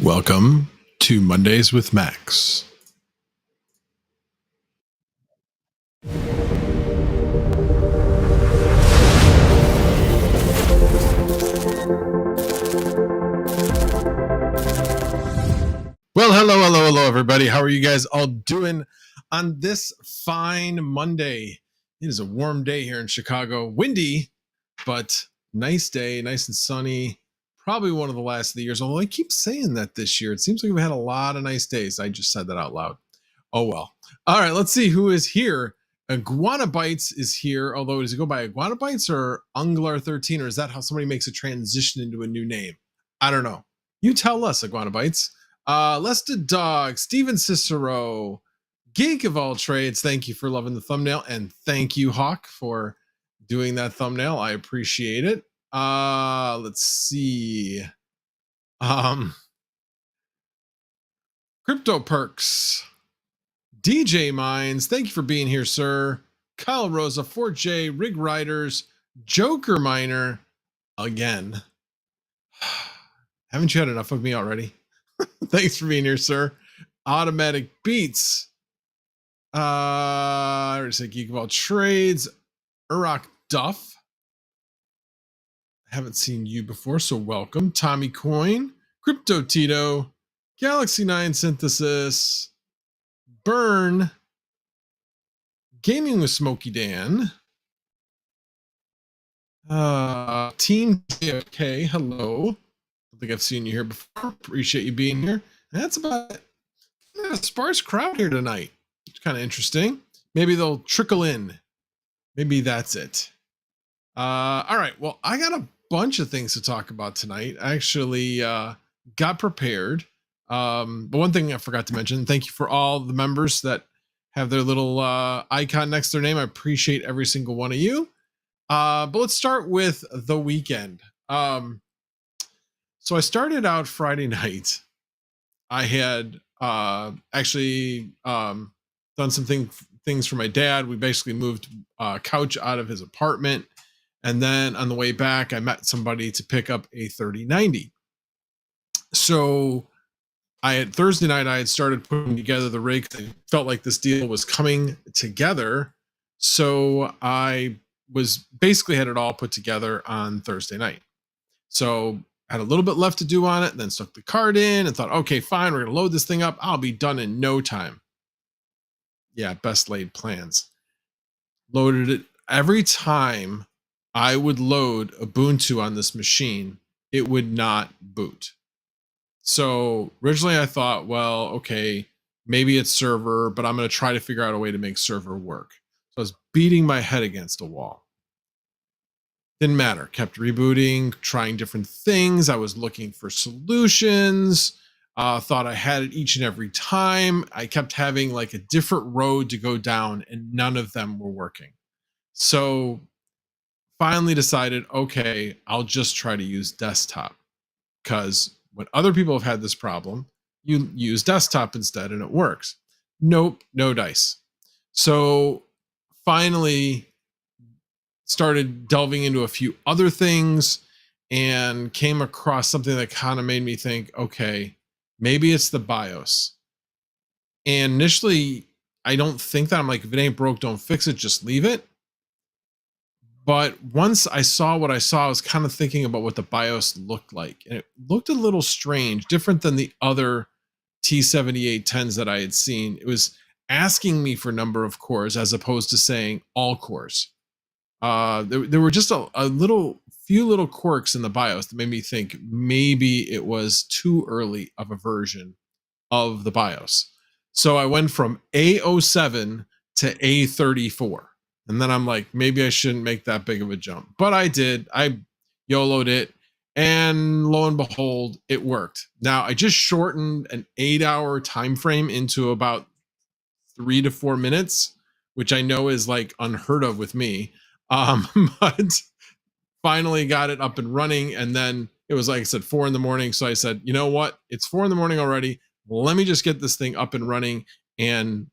Welcome to Mondays with Max. Hello, everybody. How are you guys all doing on this fine Monday? It is a warm day here in Chicago. Windy, but nice day, nice and sunny. Probably one of the last of the years, although I keep saying that this year. It seems like we've had a lot of nice days. I just said that out loud. Oh, well. All right, let's see who is here. Iguana Bites is here, although does it go by Iguana Bites or Unglar 13, or is that how somebody makes a transition into a new name? I don't know. You tell us, Iguana Bites. Lester Dog, Steven Cicero, Geek of all trades, thank you for loving the thumbnail, and thank you, Hawk, for doing that thumbnail. I appreciate it. Let's see. Crypto Perks, DJ Mines, thank you for being here, sir. Kyle Rosa, 4J, Rig Riders, Joker Miner, again. Haven't you had enough of me already? Thanks for being here, sir. Automatic Beats. I already said Geek of all trades. Urok Duff. Haven't seen you before, so welcome. Tommy Coin. Crypto Tito. Galaxy 9 Synthesis. Burn. Gaming with Smokey Dan. Team JFK. Hello. I think I've seen you here before. Appreciate you being here. That's about it. A sparse crowd here tonight. It's kind of interesting. Maybe they'll trickle in. Maybe that's it. All right. Well, I got a bunch of things to talk about tonight. I actually got prepared. But one thing I forgot to mention, thank you for all the members that have their little icon next to their name. I appreciate every single one of you. But let's start with the weekend. So I started out Friday night. I had actually done some things for my dad. We basically moved a couch out of his apartment. And then on the way back, I met somebody to pick up a 3090. So Thursday night, I had started putting together the rig. I felt like this deal was coming together. So I had it all put together on Thursday night. So had a little bit left to do on it, then stuck the card in and thought, okay, fine, we're going to load this thing up. I'll be done in no time. Yeah, best laid plans. Loaded it. Every time I would load Ubuntu on this machine, it would not boot. So originally I thought, well, okay, maybe it's server, but I'm going to try to figure out a way to make server work. So I was beating my head against a wall. Didn't matter. Kept rebooting, trying different things. I was looking for solutions. Thought I had it each and every time. I kept having like a different road to go down, and none of them were working. So finally decided, okay, I'll just try to use desktop, because when other people have had this problem, you use desktop instead and it works. Nope, no dice. So finally started delving into a few other things and came across something that kind of made me think, okay, maybe it's the BIOS. And initially, I don't think that. I'm like, if it ain't broke, don't fix it, just leave it. But once I saw what I saw, I was kind of thinking about what the BIOS looked like. And it looked a little strange, different than the other T7810s that I had seen. It was asking me for number of cores as opposed to saying all cores. There were just a few little quirks in the BIOS that made me think maybe it was too early of a version of the BIOS. So I went from A07 to A34. And then I'm like, maybe I shouldn't make that big of a jump. But I did. I YOLO'd it. And lo and behold, it worked. Now, I just shortened an 8-hour time frame into about 3 to 4 minutes, which I know is like unheard of with me. But finally got it up and running. And then it was, like I said, 4 a.m. So I said, you know what? It's 4 a.m. already. Let me just get this thing up and running and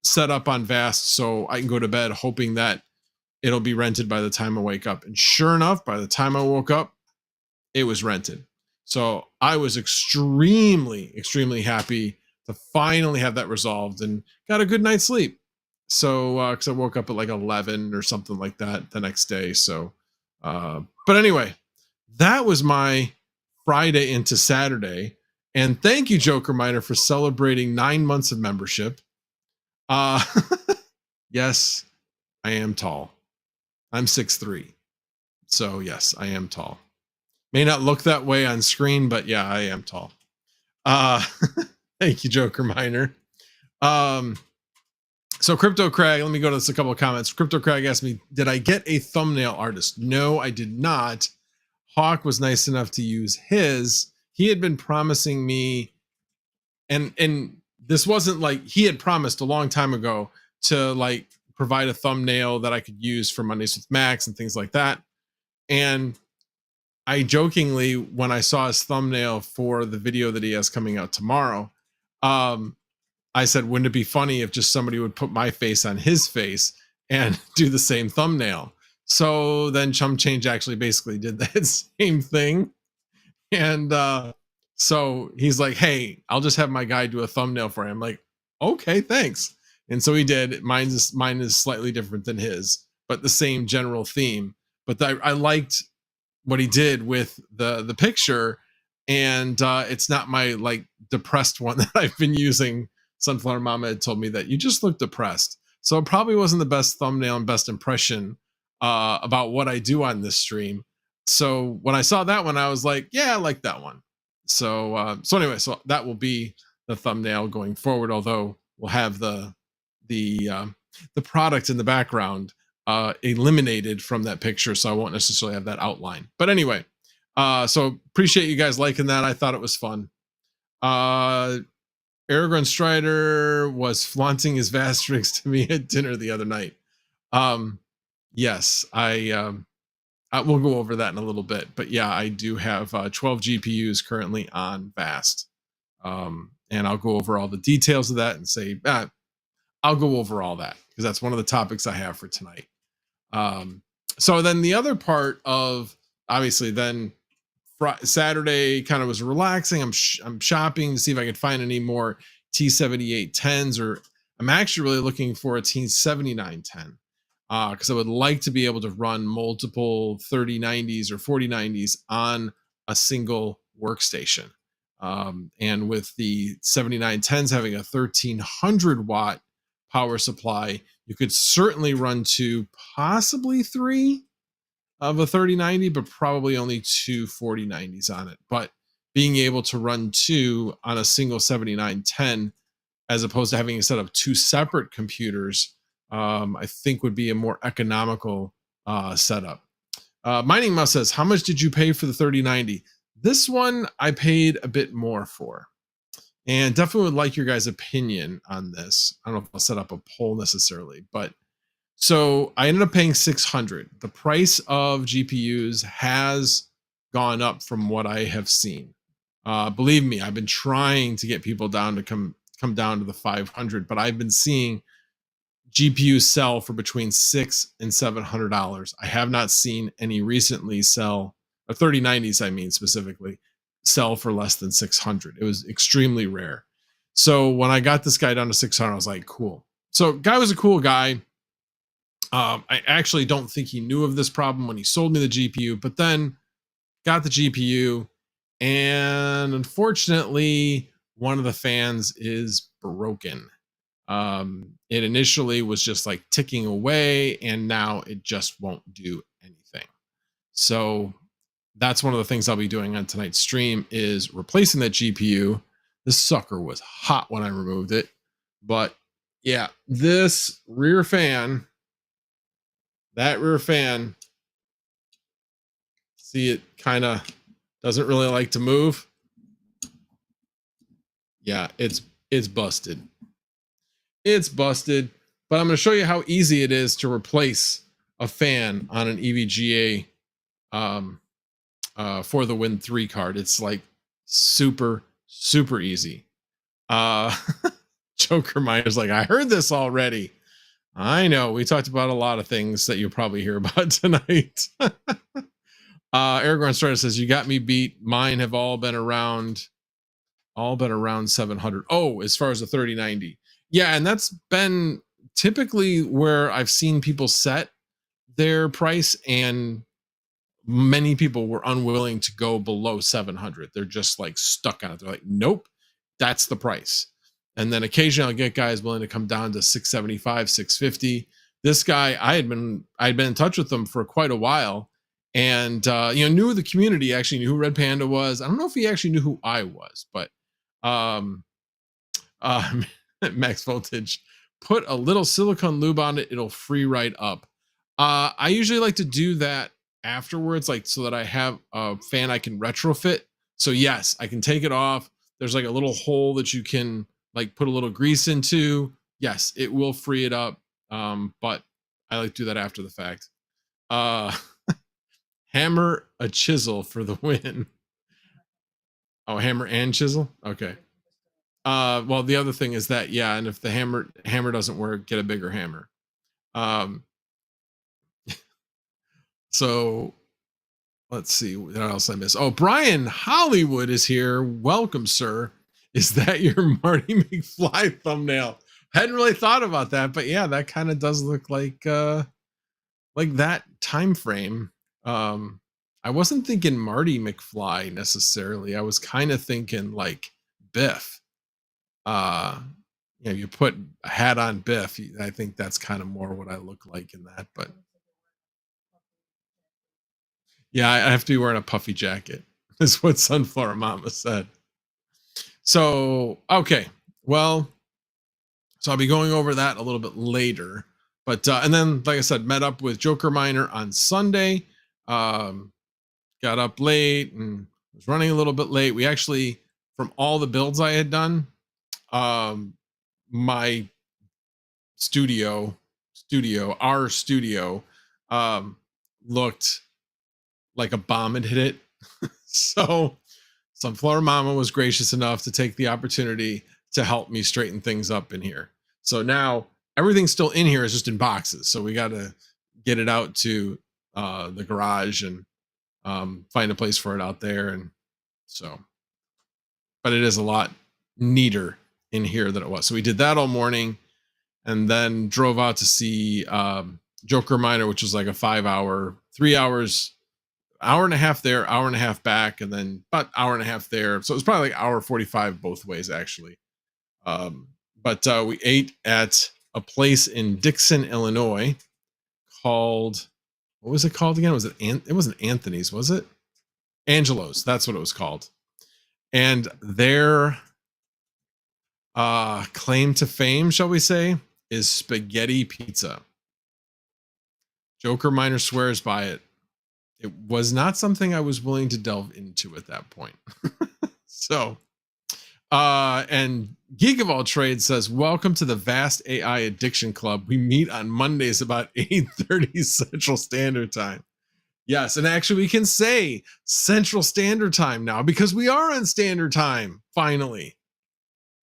set up on Vast so I can go to bed, hoping that it'll be rented by the time I wake up. And sure enough, by the time I woke up, it was rented. So I was extremely, extremely happy to finally have that resolved and got a good night's sleep. So, because I woke up at like 11 or something like that the next day. So, but anyway, that was my Friday into Saturday. And thank you, Joker Miner, for celebrating 9 months of membership. Yes, I am tall. I'm 6'3". So yes, I am tall. May not look that way on screen, but yeah, I am tall. Thank you, Joker Miner. So Crypto Crag, let me go to this a couple of comments. Crypto Crag asked me, did I get a thumbnail artist? No, I did not. Hawk was nice enough to use his. He had been promising me, and this wasn't like, he had promised a long time ago to like provide a thumbnail that I could use for Mondays with Max and things like that. And I jokingly, when I saw his thumbnail for the video that he has coming out tomorrow, I said, wouldn't it be funny if just somebody would put my face on his face and do the same thumbnail? So then Chum Change actually basically did that same thing. And so he's like, hey, I'll just have my guy do a thumbnail for him. I'm like, okay, thanks. And so he did. Mine is slightly different than his, but the same general theme. But I liked what he did with the picture, and it's not my like depressed one that I've been using. Sunflower Mama had told me that you just look depressed, so it probably wasn't the best thumbnail and best impression about what I do on this stream. So when I saw that one, I was like, yeah, I like that one. So anyway, so that will be the thumbnail going forward, although we'll have the product in the background eliminated from that picture, so I won't necessarily have that outline. But anyway, so appreciate you guys liking that. I thought it was fun. Aragorn Strider was flaunting his Vastrix to me at dinner the other night. Yes, I will go over that in a little bit, but yeah, I do have 12 GPUs currently on Vast, and I'll go over all the details of that and say I'll go over all that because that's one of the topics I have for tonight. So then the other part of, obviously, then Saturday kind of was relaxing. I'm shopping to see if I could find any more T7810s, or I'm actually really looking for a T7910 because I would like to be able to run multiple 3090s or 4090s on a single workstation. And with the 7910s having a 1300 watt power supply, you could certainly run to possibly 3 of a 3090, but probably only 2 4090s on it. But being able to run 2 on a single 7910, as opposed to having to set up 2 separate computers, I think would be a more economical setup. Mining Mouse says, how much did you pay for the 3090? This one I paid a bit more for. And definitely would like your guys' opinion on this. I don't know if I'll set up a poll necessarily, but so I ended up paying $600. The price of GPUs has gone up from what I have seen. Believe me, I've been trying to get people down to come down to the 500, but I've been seeing GPUs sell for between $600 and $700. I have not seen any recently sell, or 3090s, I mean specifically, sell for less than 600. It was extremely rare. So when I got this guy down to 600, I was like, cool. So guy was a cool guy. I actually don't think he knew of this problem when he sold me the GPU, but then got the GPU, and unfortunately, one of the fans is broken. It initially was just like ticking away, and now it just won't do anything. So that's one of the things I'll be doing on tonight's stream is replacing that GPU. This sucker was hot when I removed it, but yeah, this rear fan, that rear fan, see, it kind of doesn't really like to move. Yeah, it's busted. It's busted, but I'm going to show you how easy it is to replace a fan on an EVGA for the Win 3 card. It's like super easy. Joker Miner's like, I heard this already. I know, we talked about a lot of things that you'll probably hear about tonight. Aragorn Strider says, you got me beat. Mine have all been around 700. Oh, as far as the 3090. Yeah, and that's been typically where I've seen people set their price, and many people were unwilling to go below 700. They're just like stuck on it. They're like, nope, that's the price. And then occasionally I'll get guys willing to come down to 675, 650. This guy, I'd been in touch with them for quite a while, and knew the community, actually knew who Red Panda was. I don't know if he actually knew who I was, but Max Voltage, put a little silicone lube on it, it'll free right up. I usually like to do that afterwards, like so that I have a fan I can retrofit. So yes, I can take it off. There's like a little hole that you can like put a little grease into. Yes, it will free it up. But I like to do that after the fact. Hammer a chisel for the win. Oh, hammer and chisel? Okay. Well, the other thing is that, yeah, and if the hammer doesn't work, get a bigger hammer. So let's see what else I missed. Oh, Brian Hollywood is here. Welcome, sir. Is that your Marty McFly thumbnail? Hadn't really thought about that, but yeah, that kind of does look like that time frame. I wasn't thinking Marty McFly necessarily. I was kind of thinking like Biff. You put a hat on Biff. I think that's kind of more what I look like in that. But yeah, I have to be wearing a puffy jacket. Is what Sunflower Mama said. So okay, well, so I'll be going over that a little bit later. But and then, like I said, met up with Joker Miner on Sunday. Got up late and was running a little bit late. We actually, from all the builds I had done, my our studio, looked like a bomb had hit it. So Sunflower Mama was gracious enough to take the opportunity to help me straighten things up in here. So now everything's still in here, is just in boxes. So we got to get it out to the garage and find a place for it out there. And so, but it is a lot neater in here than it was. So we did that all morning and then drove out to see Joker Miner, which was like a 3 hours, hour and a half there, hour and a half back, and then about hour and a half there. So it was probably like hour 45 both ways, actually. But we ate at a place in Dixon, Illinois called, what was it called again? It wasn't Anthony's, was it? Angelo's. That's what it was called. And their claim to fame, shall we say, is spaghetti pizza. Joker Miner swears by it. It was not something I was willing to delve into at that point. So, and Geek of All Trades says, welcome to the Vast AI Addiction Club. We meet on Mondays about 8:30 Central Standard Time. Yes, and actually we can say Central Standard Time now because we are on Standard Time, finally.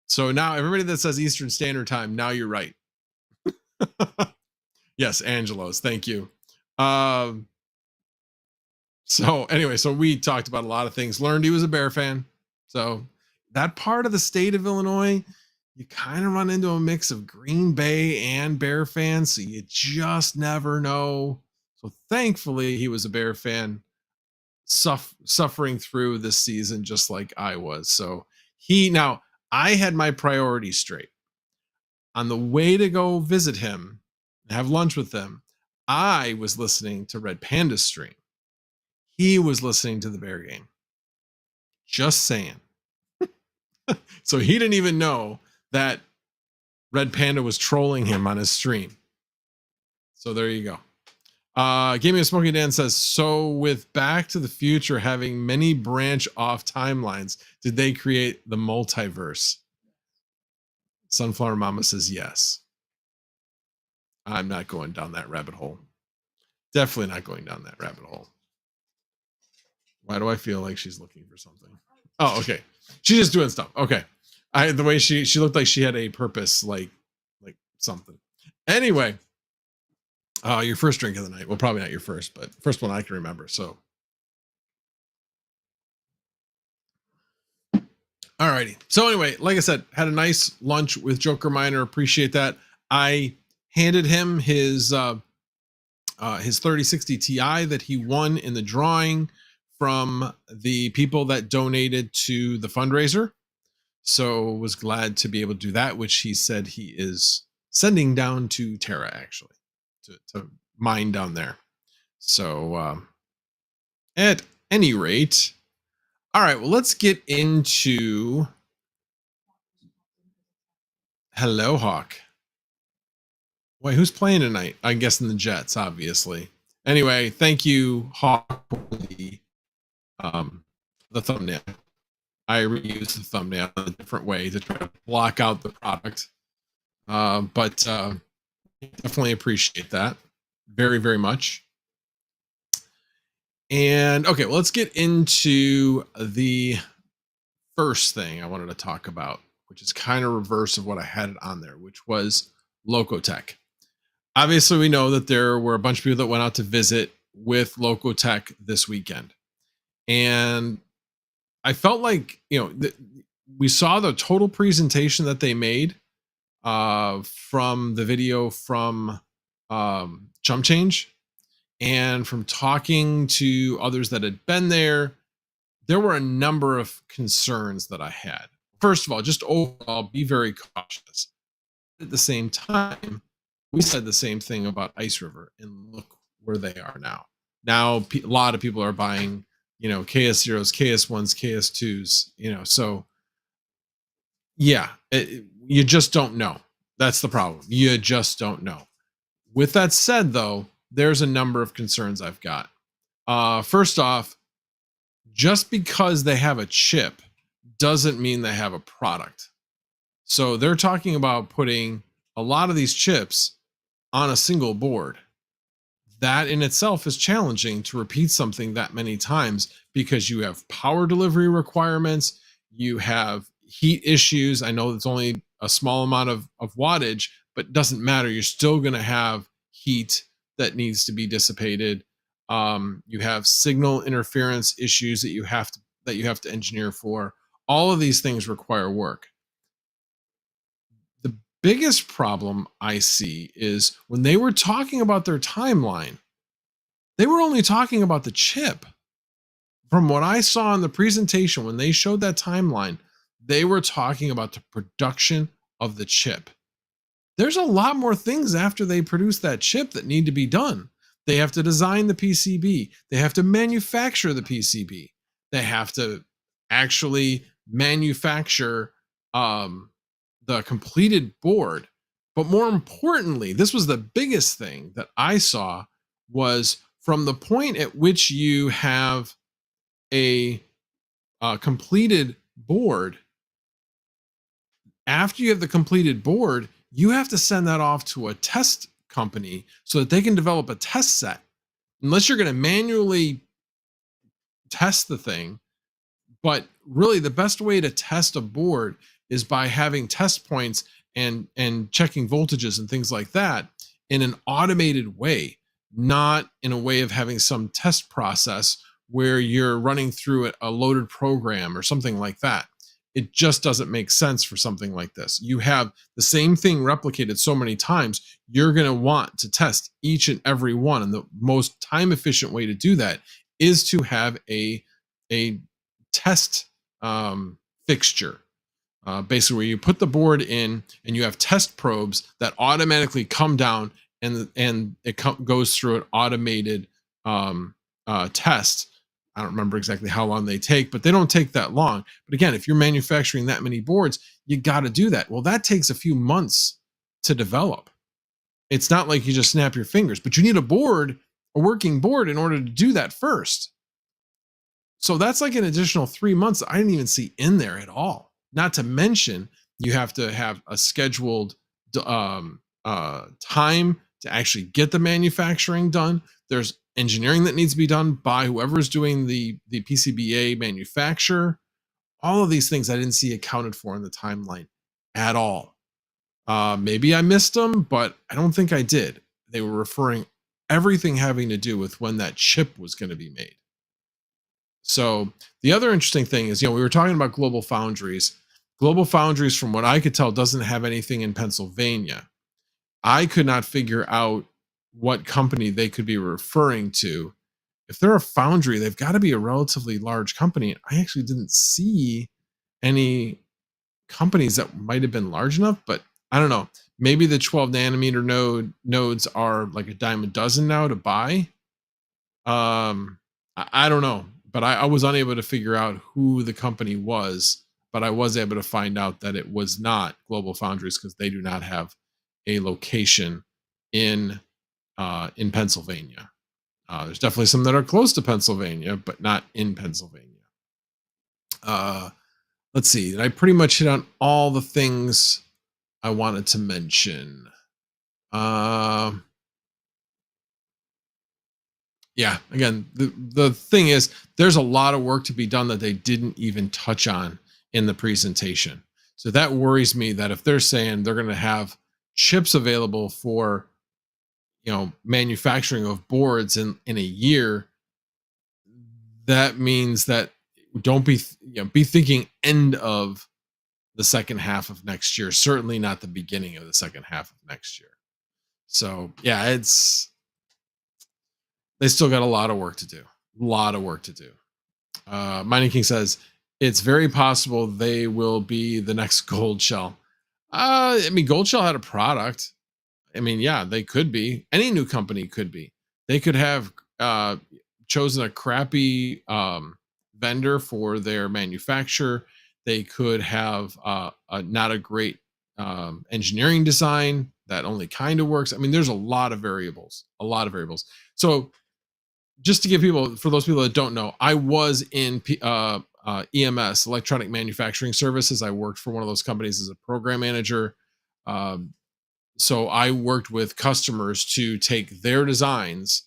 So now everybody that says Eastern Standard Time, now you're right. Yes, Angelo's, thank you. So anyway, so we talked about a lot of things. Learned he was a Bear fan. So that part of the state of Illinois, you kind of run into a mix of Green Bay and Bear fans. So you just never know. So thankfully he was a Bear fan, suffering through this season just like I was. So now I had my priorities straight. On the way to go visit him and have lunch with him, I was listening to Red Panda's stream. He was listening to the Bear game. Just saying. So he didn't even know that Red Panda was trolling him on his stream. So there you go. Gaming of Smoky Dan says, so with Back to the Future having many branch off timelines, did they create the multiverse? Sunflower Mama says yes. I'm not going down that rabbit hole. Definitely not going down that rabbit hole. Why do I feel like she's looking for something? Oh, okay. She's just doing stuff. Okay. The way she looked like she had a purpose, like something. Anyway, your first drink of the night. Well, probably not your first, but first one I can remember. So, alrighty. So anyway, like I said, had a nice lunch with Joker Miner. Appreciate that. I handed him his his 3060 Ti that he won in the drawing from the people that donated to the fundraiser. So was glad to be able to do that, which he said he is sending down to Terra actually to mine down there. So at any rate, all right, well, let's get into Hello Hawk. Wait, who's playing tonight? I'm guessing the Jets, obviously. Anyway, thank you, Hawk, for the thumbnail. I reuse the thumbnail in a different way to try to block out the product. But definitely appreciate that very, very much. And okay, well, let's get into the first thing I wanted to talk about, which is kind of reverse of what I had on there, which was Lokotech. Obviously, we know that there were a bunch of people that went out to visit with Lokotech this weekend. And I felt like, we saw the total presentation that they made from the video from Jump Change, and from talking to others that had been there were a number of concerns that I had. First of all, just overall, be very cautious. At the same time, we said the same thing about Ice River, and look where they are now. Now, a lot of people are buying, KS0s, KS1s, KS2s, so yeah, you just don't know. That's the problem. You just don't know. With that said, though, there's a number of concerns I've got. First off, just because they have a chip doesn't mean they have a product. So they're talking about putting a lot of these chips on a single board. That in itself is challenging to repeat something that many times, because you have power delivery requirements, you have heat issues. I know it's only a small amount of wattage, but it doesn't matter. You're still going to have heat that needs to be dissipated. You have signal interference issues that you have to engineer for. All of these things require work. The biggest problem I see is when they were talking about their timeline, they were only talking about the chip. From what I saw in the presentation, when they showed that timeline, they were talking about the production of the chip. There's a lot more things after they produce that chip that need to be done. They have to design the PCB. They have to manufacture the PCB. They have to actually manufacture the completed board. But more importantly, this was the biggest thing that I saw, was from the point at which you have a completed board. After you have the completed board, you have to send that off to a test company so that they can develop a test set. Unless you're going to manually test the thing. But really, the best way to test a board is by having test points and checking voltages and things like that in an automated way, not in a way of having some test process where you're running through a loaded program or something like that. It just doesn't make sense for something like this. You have the same thing replicated so many times, you're going to want to test each and every one. And the most time efficient way to do that is to have a test fixture, basically where you put the board in and you have test probes that automatically come down and it goes through an automated test. I don't remember exactly how long they take, but they don't take that long. But again, if you're manufacturing that many boards, you got to do that. Well, that takes a few months to develop. It's not like you just snap your fingers, but you need a working board in order to do that first. So that's like an additional 3 months I didn't even see in there at all. Not to mention, you have to have a scheduled time to actually get the manufacturing done. There's engineering that needs to be done by whoever's doing the PCBA manufacturer. All of these things I didn't see accounted for in the timeline at all. Maybe I missed them, but I don't think I did. They were referring everything having to do with when that chip was going to be made. So the other interesting thing is, we were talking about Global Foundries. Global Foundries, from what I could tell, doesn't have anything in Pennsylvania. I could not figure out what company they could be referring to. If they're a foundry, they've got to be a relatively large company. I actually didn't see any companies that might have been large enough, but I don't know. Maybe the 12 nanometer nodes are like a dime a dozen now to buy. I don't know, but I was unable to figure out who the company was, but I was able to find out that it was not Global Foundries because they do not have a location in Pennsylvania. There's definitely some that are close to Pennsylvania, but not in Pennsylvania. Let's see. Did I pretty much hit on all the things I wanted to mention? Yeah, again, the thing is, there's a lot of work to be done that they didn't even touch on in the presentation. So that worries me that if they're saying they're going to have chips available for, manufacturing of boards in a year, that means that don't be be thinking end of the second half of next year, certainly not the beginning of the second half of next year. So yeah, they still got a lot of work to do. Mining King says it's very possible they will be the next Gold Shell. Gold Shell had a product. Yeah, they could be. Any new company could be. They could have chosen a crappy vendor for their manufacture. They could have not a great engineering design that only kind of works. There's a lot of variables. So just to give people, for those people that don't know, I was in EMS, Electronic Manufacturing Services. I worked for one of those companies as a program manager. So I worked with customers to take their designs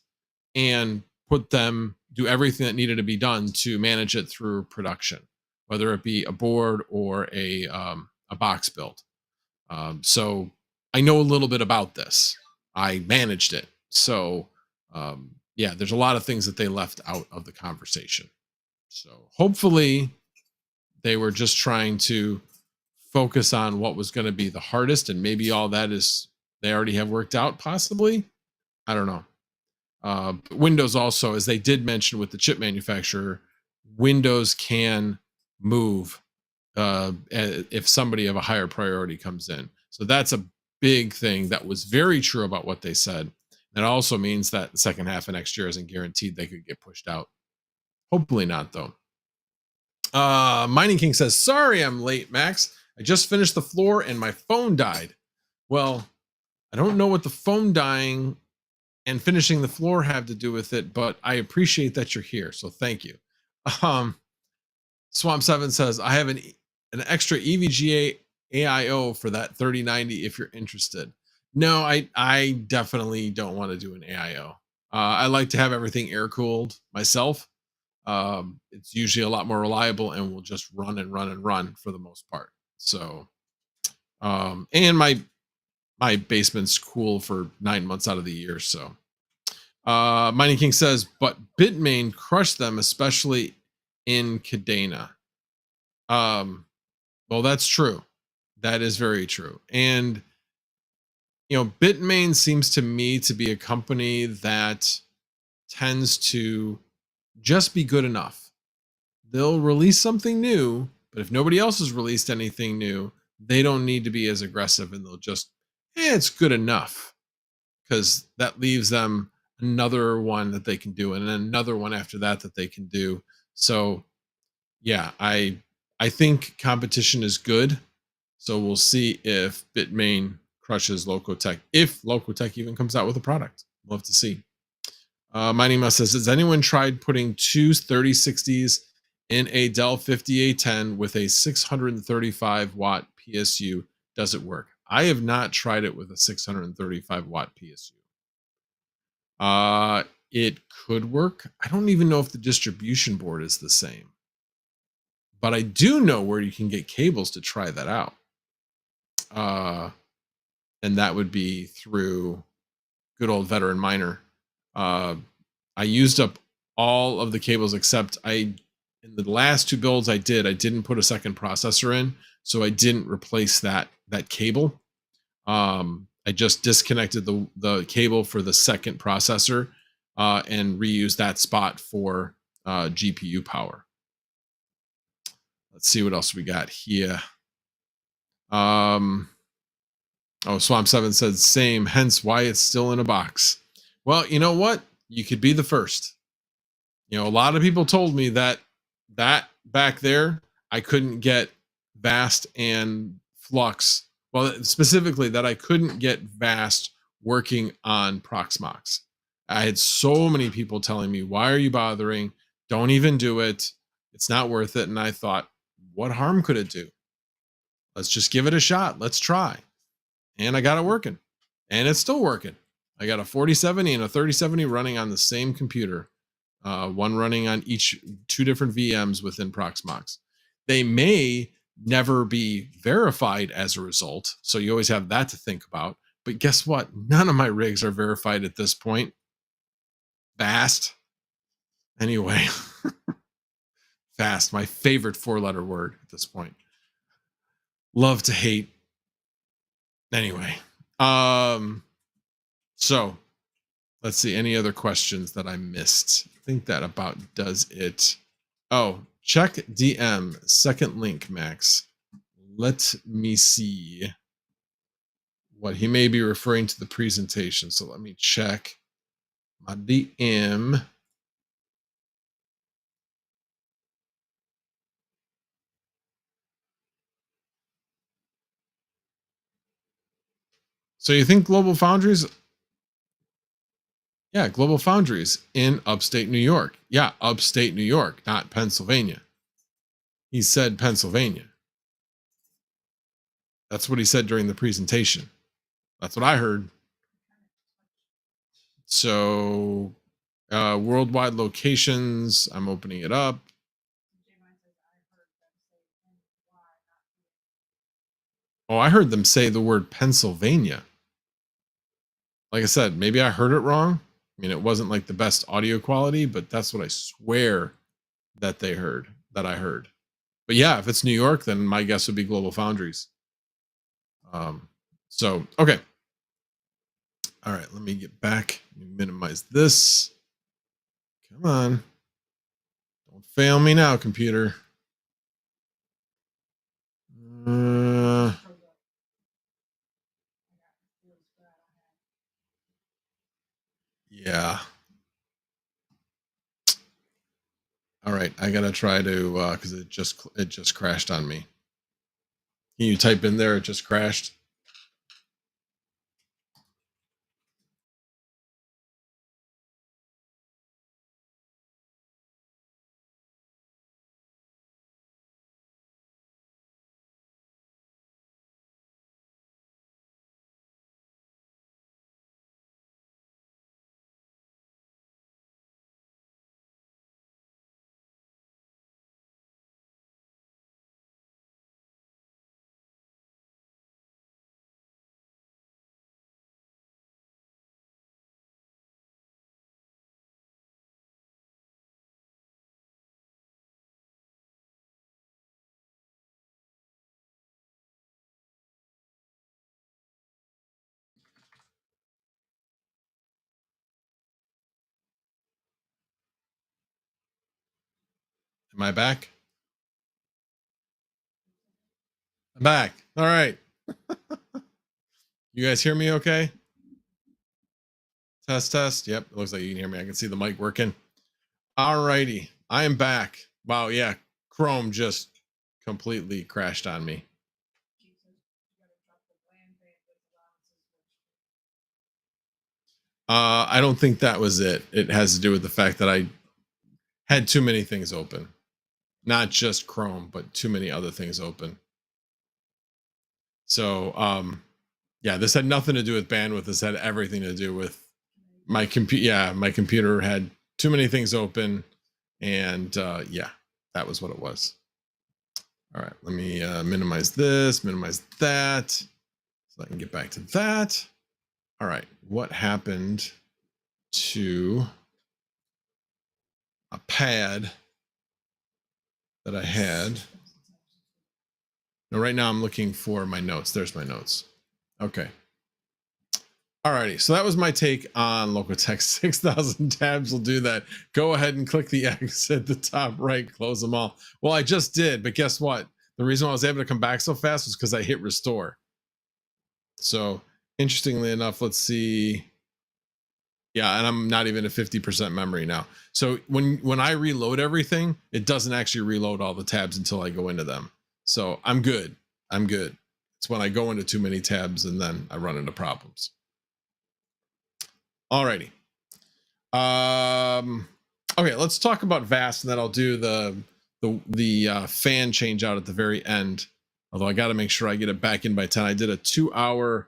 and do everything that needed to be done to manage it through production, whether it be a board or a box build. So I know a little bit about this. I managed it. So yeah, there's a lot of things that they left out of the conversation. So hopefully they were just trying to focus on what was going to be the hardest, and maybe all that is they already have worked out, possibly. I don't know. Windows also, as they did mention with the chip manufacturer, Windows can move if somebody of a higher priority comes in. So that's a big thing that was very true about what they said. That also means that the second half of next year isn't guaranteed they could get pushed out. Hopefully not, though. Mining King says, sorry I'm late, Max. I just finished the floor and my phone died. Well, I don't know what the phone dying and finishing the floor have to do with it, but I appreciate that you're here. So thank you. Swamp 7 says, I have an extra EVGA AIO for that 3090 if you're interested. No, I definitely don't want to do an AIO. I like to have everything air cooled myself. It's usually a lot more reliable and will just run and run and run for the most part. So, and my basement's cool for 9 months out of the year. So, Mining King says, but Bitmain crushed them, especially in Cadena. Well, that's true. That is very true. And, Bitmain seems to me to be a company that tends to just be good enough. They'll release something new, but if nobody else has released anything new, they don't need to be as aggressive, and they'll just, it's good enough, because that leaves them another one that they can do, and another one after that they can do. So yeah, I think competition is good. So we'll see if Bitmain crushes Lokotech, if Lokotech even comes out with a product. We'll have to see. Mining Must says, has anyone tried putting two 3060s in a Dell 50A10 with a 635 watt PSU? Does it work? I have not tried it with a 635 watt PSU. It could work. I don't even know if the distribution board is the same, but I do know where you can get cables to try that out. And that would be through good old Veteran Miner. I used up all of the cables except in the last two builds I didn't put a second processor in, so I didn't replace that cable. I just disconnected the cable for the second processor and reused that spot for GPU power. Let's see what else we got here. Oh, Swamp7 said same, hence why it's still in a box. Well, you know what? You could be the first. You know, a lot of people told me that back there, I couldn't get Vast and Flux. Well, specifically that I couldn't get Vast working on Proxmox. I had so many people telling me, why are you bothering? Don't even do it. It's not worth it. And I thought, what harm could it do? Let's just give it a shot. Let's try. And I got it working. And it's still working. I got a 4070 and a 3070 running on the same computer. One running on each 2 different VMs within Proxmox. They may never be verified as a result. So you always have that to think about. But guess what? None of my rigs are verified at this point. Fast. Anyway. Fast, my favorite 4-letter word at this point. Love to hate. Anyway. So let's see. Any other questions that I missed? I think that about does it. Oh, check DM. Second link, Max. Let me see what he may be referring to the presentation. So let me check my DM. So you think Global Foundries? Yeah, Global Foundries in upstate New York. Yeah, upstate New York, not Pennsylvania. He said Pennsylvania. That's what he said during the presentation. That's what I heard. So worldwide locations, I'm opening it up. Oh, I heard them say the word Pennsylvania. Like I said, maybe I heard it wrong. I mean, it wasn't like the best audio quality, but that's what I swear that they heard, that I heard. But yeah, if it's New York, then my guess would be Global Foundries. So, okay. All right, let me get back. Let me minimize this. Come on. Don't fail me now, computer. Yeah. All right, I gotta try to because it just crashed on me. Can you type in there? It just crashed. Am I back? I'm back. All right. You guys hear me okay? Test. Yep, it looks like you can hear me. I can see the mic working. All righty. I am back. Wow, yeah. Chrome just completely crashed on me. I don't think that was it. It has to do with the fact that I had too many things open. Not just Chrome, but too many other things open. So, yeah, this had nothing to do with bandwidth. This had everything to do with my computer. Yeah, my computer had too many things open, and yeah, that was what it was. All right, let me minimize this, minimize that, so I can get back to that. All right, what happened to a pad that I had? No, right now I'm looking for my notes. There's my notes. Okay. Alrighty, so that was my take on Lokotech. 6,000 tabs will do that. Go ahead and click the X at the top right, close them all. Well, I just did, but guess what? The reason why I was able to come back so fast was because I hit restore. So interestingly enough, let's see. Yeah, and I'm not even at 50% memory now. So when I reload everything, it doesn't actually reload all the tabs until I go into them. So I'm good. I'm good. It's when I go into too many tabs and then I run into problems. Alrighty. Okay, let's talk about VAST, and then I'll do the fan change out at the very end. Although I got to make sure I get it back in by 10. I did a 2-hour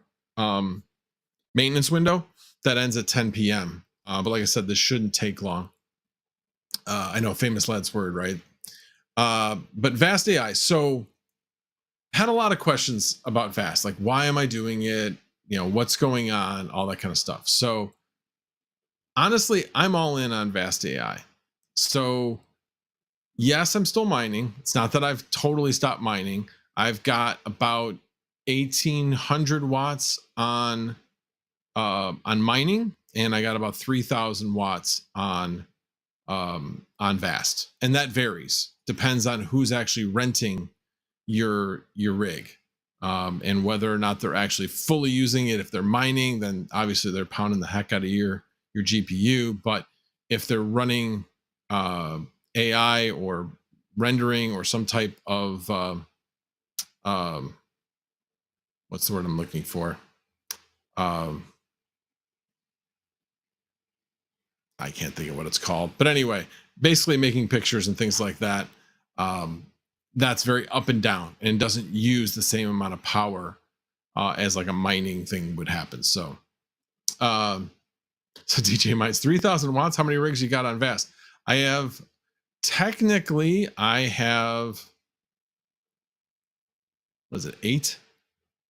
maintenance window that ends at 10 p.m. But like I said, this shouldn't take long. I know, famous last word, right? But VAST AI. So had a lot of questions about VAST, like why am I doing it? You know, what's going on, all that kind of stuff. So honestly, I'm all in on VAST AI. So yes, I'm still mining. It's not that I've totally stopped mining. I've got about 1,800 watts on mining, and I got about 3,000 watts on VAST, and that varies. Depends on who's actually renting your rig, and whether or not they're actually fully using it. If they're mining, then obviously they're pounding the heck out of your GPU. But if they're running AI or rendering or some type of what's the word I'm looking for? I can't think of what it's called, but anyway, basically making pictures and things like that. That's very up and down and doesn't use the same amount of power as like a mining thing would happen. So, so DJ Mites, 3,000 watts. How many rigs you got on VAST? I have was it 8?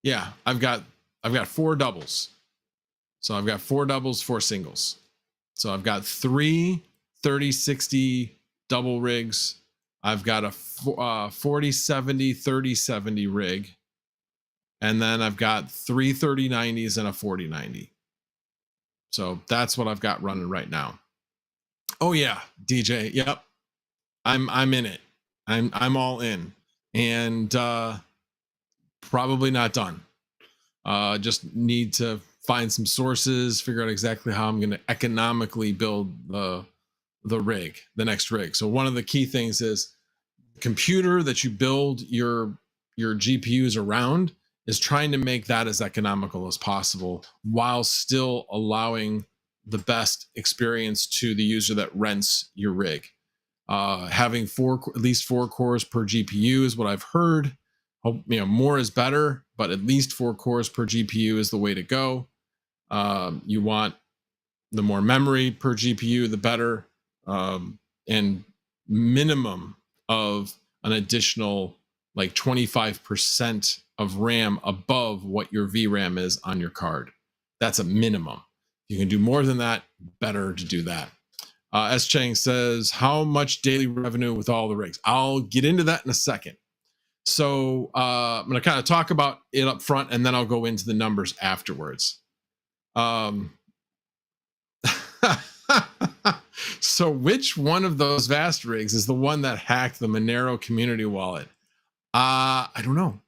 Yeah, I've got 4 doubles. So I've got 4 doubles, 4 singles. So I've got 3 30-60 double rigs. I've got a 40-70 30-70 rig, and then I've got 3 30-90s and a 40-90. So that's what I've got running right now. Oh yeah, DJ. Yep, I'm in it. I'm all in, and probably not done. Just need to find some sources, figure out exactly how I'm going to economically build the rig, the next rig. So one of the key things is the computer that you build your GPUs around is trying to make that as economical as possible while still allowing the best experience to the user that rents your rig. Having at least 4 cores per GPU is what I've heard. You know, more is better, but at least 4 cores per GPU is the way to go. You want the more memory per GPU, the better, and minimum of an additional like 25% of RAM above what your VRAM is on your card. That's a minimum. You can do more than that, better to do that. S. Chang says, how much daily revenue with all the rigs? I'll get into that in a second. So I'm going to kind of talk about it up front, and then I'll go into the numbers afterwards. So which one of those VAST rigs is the one that hacked the Monero community wallet? I don't know.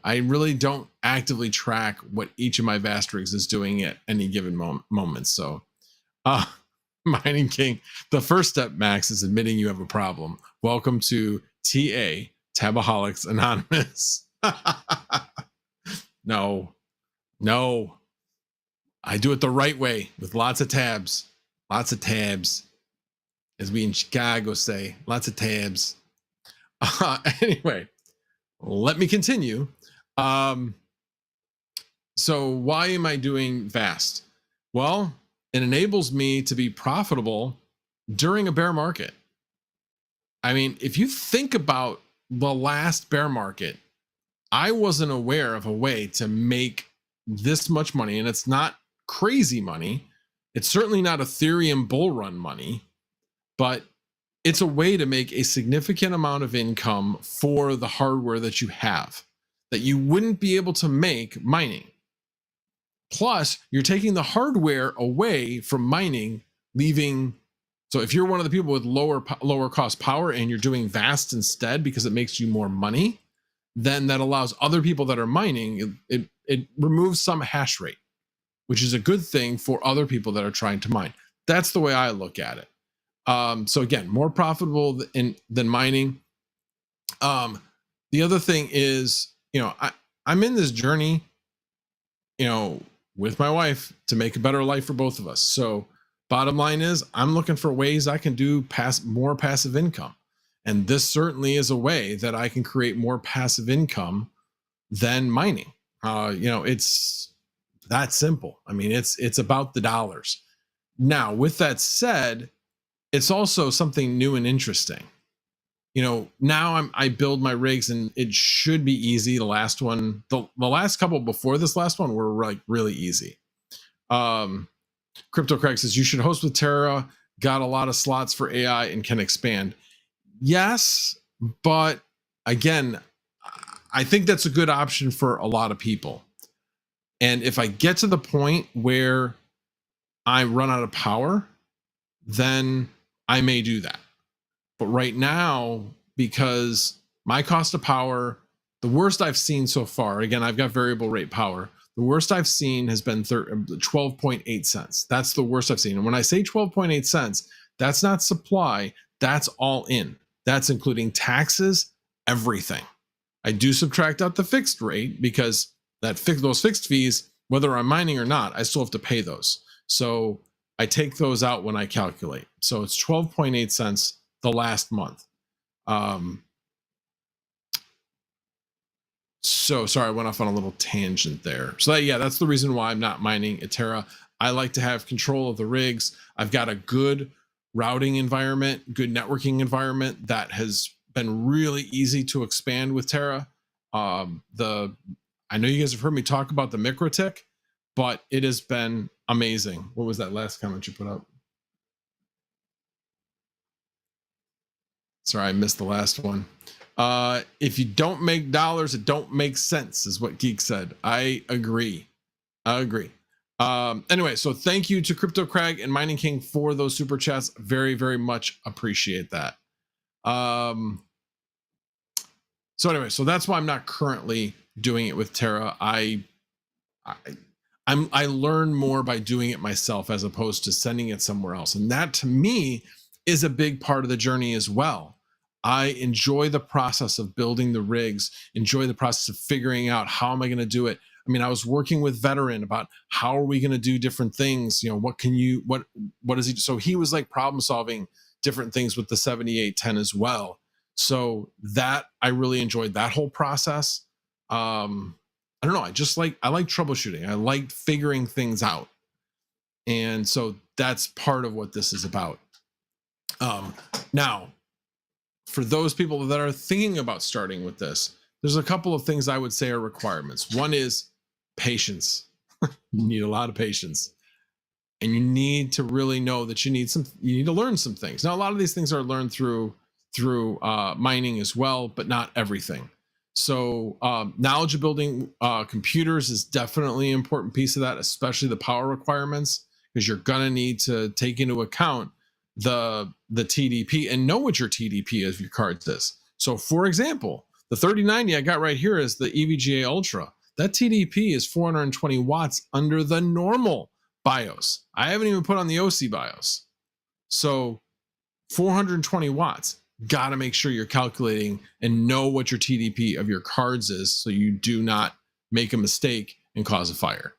I really don't actively track what each of my VAST rigs is doing at any given moment. So Mining King, the first step, Max, is admitting you have a problem. Welcome to TA, Tabaholics Anonymous. No. I do it the right way with lots of tabs. Lots of tabs. As we in Chicago say, lots of tabs. Anyway, let me continue. So why am I doing VAST? Well, it enables me to be profitable during a bear market. I mean, if you think about the last bear market, I wasn't aware of a way to make this much money, and it's not crazy money. It's certainly not Ethereum bull run money, but it's a way to make a significant amount of income for the hardware that you have that you wouldn't be able to make mining. Plus, you're taking the hardware away from mining, leaving. So if you're one of the people with lower cost power and you're doing VAST instead because it makes you more money, then that allows other people that are mining, it removes some hash rate, which is a good thing for other people that are trying to mine. That's the way I look at it. So again, more profitable than mining. The other thing is, I'm in this journey, with my wife to make a better life for both of us. So bottom line is I'm looking for ways I can do more passive income. And this certainly is a way that I can create more passive income than mining. It's that simple. I mean, it's about the dollars. Now, with that said, it's also something new and interesting. Now I build my rigs and it should be easy. The last one, the last couple before this last one were like really easy. Crypto Craig says you should host with Terra, got a lot of slots for AI and can expand. Yes, but again, I think that's a good option for a lot of people. And if I get to the point where I run out of power, then I may do that. But right now, because my cost of power, the worst I've seen so far, again, I've got variable rate power. The worst I've seen has been 12.8 cents. That's the worst I've seen. And when I say 12.8 cents, that's not supply. That's all in. That's including taxes, everything. I do subtract out the fixed rate because those fixed fees, whether I'm mining or not, I still have to pay those. So I take those out when I calculate. So it's 12.8 cents the last month. So sorry, I went off on a little tangent there. So that's the reason why I'm not mining Eterra. I like to have control of the rigs. I've got a good routing environment, good networking environment that has been really easy to expand with Terra. I know you guys have heard me talk about the MikroTik, but it has been amazing. What was that last comment you put up? Sorry, I missed the last one. If you don't make dollars, it don't make sense, is what Geek said. I agree. Anyway, so thank you to Crypto Crag and Mining King for those super chats. Very, very much appreciate that. So anyway, so that's why I'm not currently doing it with Terra. I learn more by doing it myself as opposed to sending it somewhere else. And that to me is a big part of the journey as well. I enjoy the process of building the rigs, enjoy the process of figuring out how am I going to do it. I mean, I was working with Veteran about how are we going to do different things? What does he do? So he was like problem solving different things with the 7810 as well. So that I really enjoyed that whole process. I don't know. I like troubleshooting. I like figuring things out. And so that's part of what this is about. Now, for those people that are thinking about starting with this, there's a couple of things I would say are requirements. One is patience. You need a lot of patience. And you need to really know that you need to learn some things. Now, a lot of these things are learned through mining as well, but not everything. So knowledge of building computers is definitely an important piece of that, especially the power requirements, because you're going to need to take into account the TDP and know what your TDP of your cards is. So for example, the 3090 I got right here is the EVGA Ultra. That TDP is 420 watts under the normal BIOS. I haven't even put on the OC BIOS. So 420 watts. Got to make sure you're calculating and know what your TDP of your cards is so you do not make a mistake and cause a fire.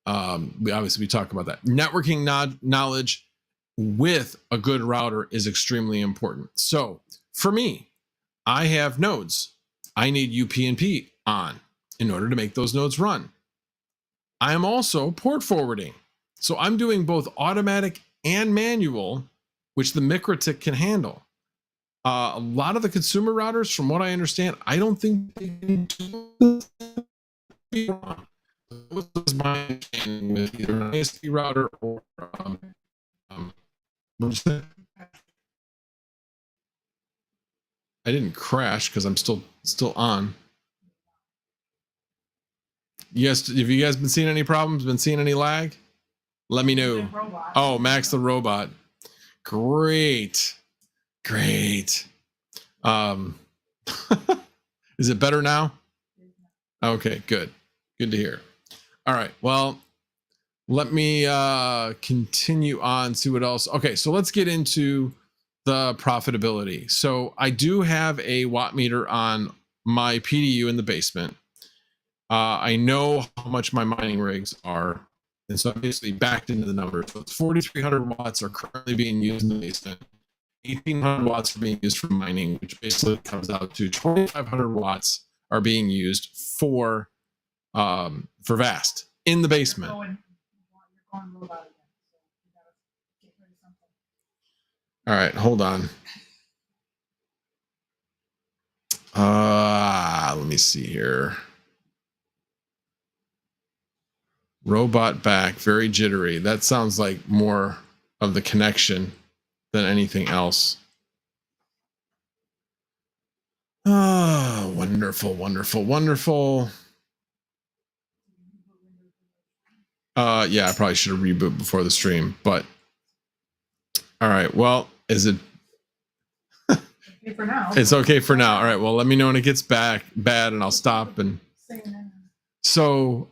We talk about that. Networking knowledge with a good router is extremely important. So for me, I have nodes. I need UPnP on in order to make those nodes run. I am also port forwarding. So I'm doing both automatic and manual, which the MikroTik can handle. A lot of the consumer routers, from what I understand, I don't think they can do this wrong. This is my understanding with either an ISP router or I didn't crash because I'm still on. Yes, have you guys been seeing any problems? Been seeing any lag? Let me know. Oh, Max the robot. Great. Great. Is it better now? Okay, good. Good to hear. All right. Well, let me continue on, see what else. Okay, so let's get into the profitability. So I do have a watt meter on my PDU in the basement. I know how much my mining rigs are, and so I basically backed into the numbers. So it's 4,300 watts are currently being used in the basement. 1,800 watts are being used for mining, which basically comes out to 2,500 watts are being used for VAST in the basement. All right, hold on. Let me see here. Robot back, very jittery. That sounds like more of the connection than anything else. Oh, wonderful, wonderful, wonderful. Yeah, I probably should have rebooted before the stream, but all right. Well, is it okay for now? It's okay for now. All right. Well, let me know when it gets bad and I'll stop. And so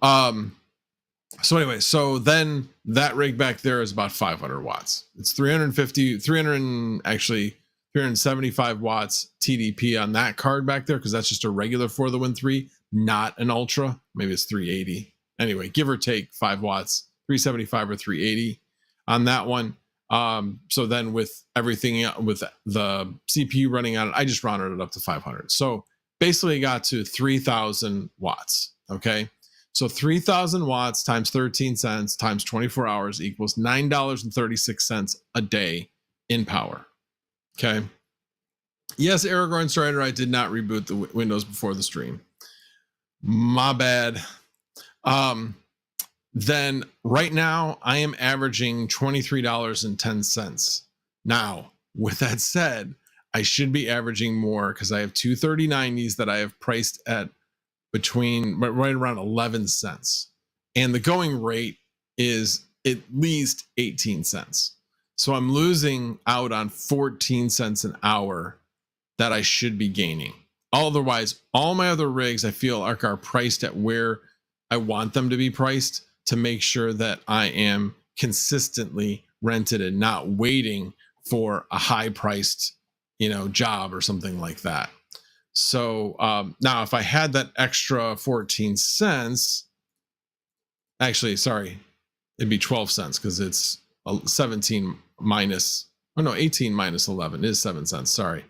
anyway, so then that rig back there is about 500 watts. It's 375 watts TDP on that card back there, because that's just a regular for the Win 3, not an Ultra. Maybe it's 380. Anyway, give or take 5 watts, 375 or 380 on that one. So then with everything, with the CPU running on it, I just rounded it up to 500. So basically got to 3,000 watts. Okay. So 3,000 watts times 13 cents times 24 hours equals $9.36 a day in power. Okay. Yes, Aragorn Strider, I did not reboot the Windows before the stream. My bad. Then right now I am averaging $23.10. Now, with that said, I should be averaging more because I have two 3090s that I have priced at between right around 11 cents. And the going rate is at least 18 cents. So I'm losing out on 14 cents an hour that I should be gaining. Otherwise, all my other rigs I feel are priced at where I want them to be priced, to make sure that I am consistently rented and not waiting for a high priced, job or something like that. So now if I had that extra 14 cents, actually, sorry, it'd be 12 cents because it's 18 minus 11 is 7 cents. Sorry.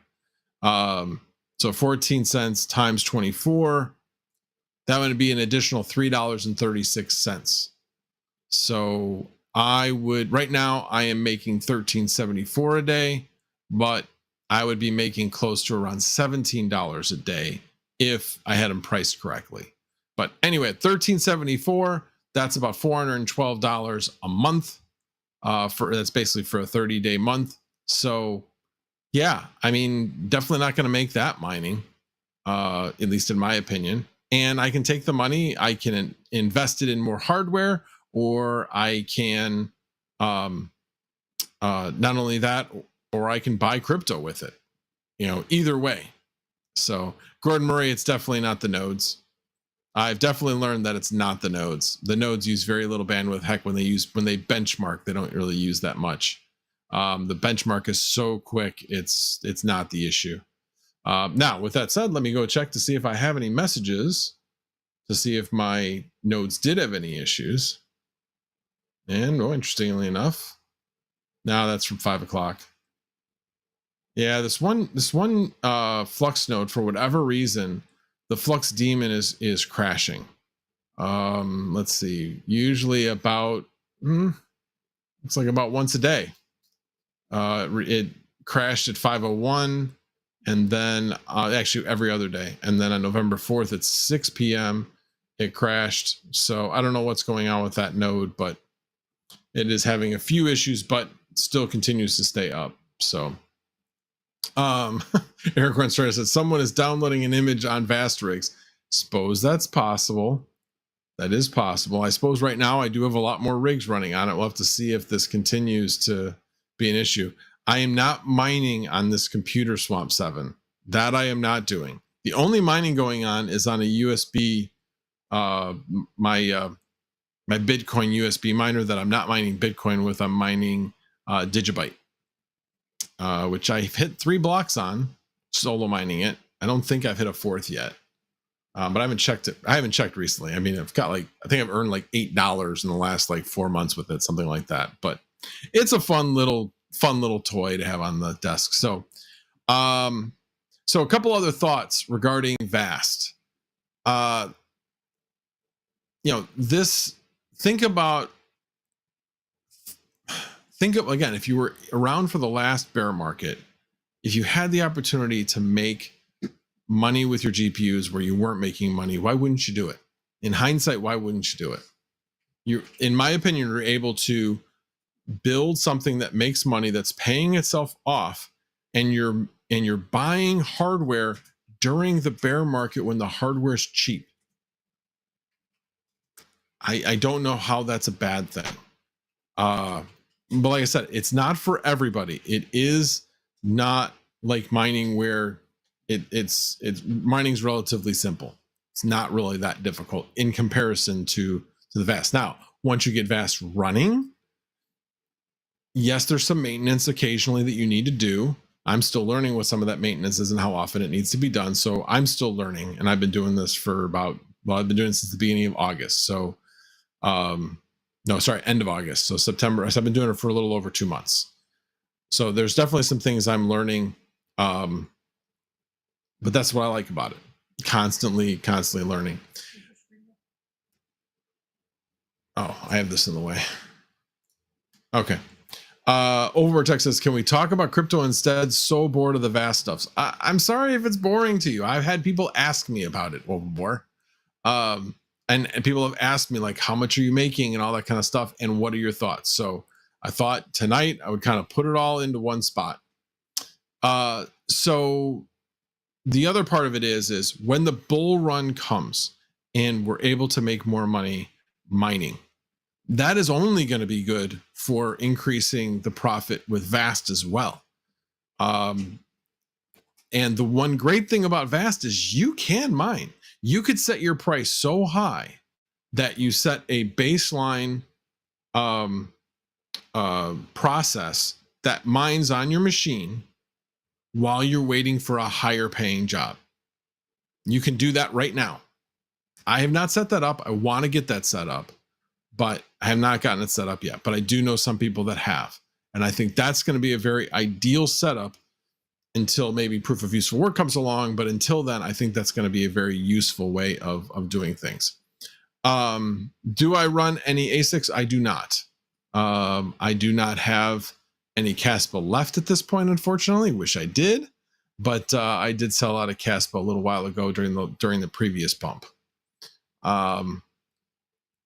So 14 cents times 24, that would be an additional $3.36. So I would, right now I am making $13.74 a day, but I would be making close to around $17 a day if I had them priced correctly. But anyway, at $13.74, that's about $412 a month. That's basically for a 30-day month. So yeah, I mean, definitely not going to make that mining, at least in my opinion. And I can take the money, I can invest it in more hardware, or I can not only that, or I can buy crypto with it, either way. So Gordon Murray, it's definitely not the nodes. I've definitely learned that it's not the nodes. The nodes use very little bandwidth. Heck, when they benchmark, they don't really use that much. The benchmark is so quick, it's not the issue. Now, with that said, let me go check to see if I have any messages, to see if my nodes did have any issues. And interestingly enough, now that's from 5 o'clock. Yeah, this one Flux node, for whatever reason, the Flux daemon is crashing. Let's see, usually about looks like about once a day. It crashed at 5:01. And then actually every other day. And then on November 4th at 6 p.m. it crashed. So I don't know what's going on with that node, but it is having a few issues, but still continues to stay up. So Eric Renster said someone is downloading an image on Vast rigs. Suppose that's possible. That is possible. I suppose right now I do have a lot more rigs running on it. We'll have to see if this continues to be an issue. I am not mining on this computer Swamp 7. That I am not doing. The only mining going on is on a USB, my Bitcoin USB miner that I'm not mining Bitcoin with. I'm mining Digibyte, which I've hit 3 blocks on, solo mining it. I don't think I've hit a 4th yet. But I haven't checked it. I haven't checked recently. I mean, I've got I think I've earned like $8 in the last 4 months with it, something like that. But it's a fun little toy to have on the desk. So, so a couple other thoughts regarding VAST. Think of again, if you were around for the last bear market, if you had the opportunity to make money with your GPUs where you weren't making money, why wouldn't you do it? In hindsight, why wouldn't you do it? In my opinion, you're able to build something that makes money, that's paying itself off, and you're buying hardware during the bear market when the hardware is cheap. I don't know how that's a bad thing. But like I said, it's not for everybody. It is not like mining where it's mining's relatively simple. It's not really that difficult in comparison to the VAST. Now, once you get VAST running, yes, there's some maintenance occasionally that you need to do. I'm still learning what some of that maintenance is and how often it needs to be done. So I'm still learning, and I've been doing this for I've been doing it since the beginning of August. So, end of August. So September. So I've been doing it for a little over 2 months. So there's definitely some things I'm learning. But that's what I like about it. Constantly learning. Oh, I have this in the way. Okay. Overtext says, can we talk about crypto instead? So bored of the vast stuffs. I'm sorry if it's boring to you. I've had people ask me about it before. And people have asked me how much are you making and all that kind of stuff. And what are your thoughts? So I thought tonight I would kind of put it all into one spot. So the other part of it is when the bull run comes and we're able to make more money mining, that is only going to be good for increasing the profit with VAST as well. And the one great thing about VAST is you can mine. You could set your price so high that you set a baseline process that mines on your machine while you're waiting for a higher paying job. You can do that right now. I have not set that up. I want to get that set up, but I have not gotten it set up yet. But I do know some people that have. And I think that's going to be a very ideal setup until maybe proof of useful work comes along. But until then, I think that's going to be a very useful way of doing things. Do I run any ASICs? I do not. I do not have any Caspa left at this point, unfortunately. Wish I did, but I did sell out of Caspa a little while ago during the previous pump.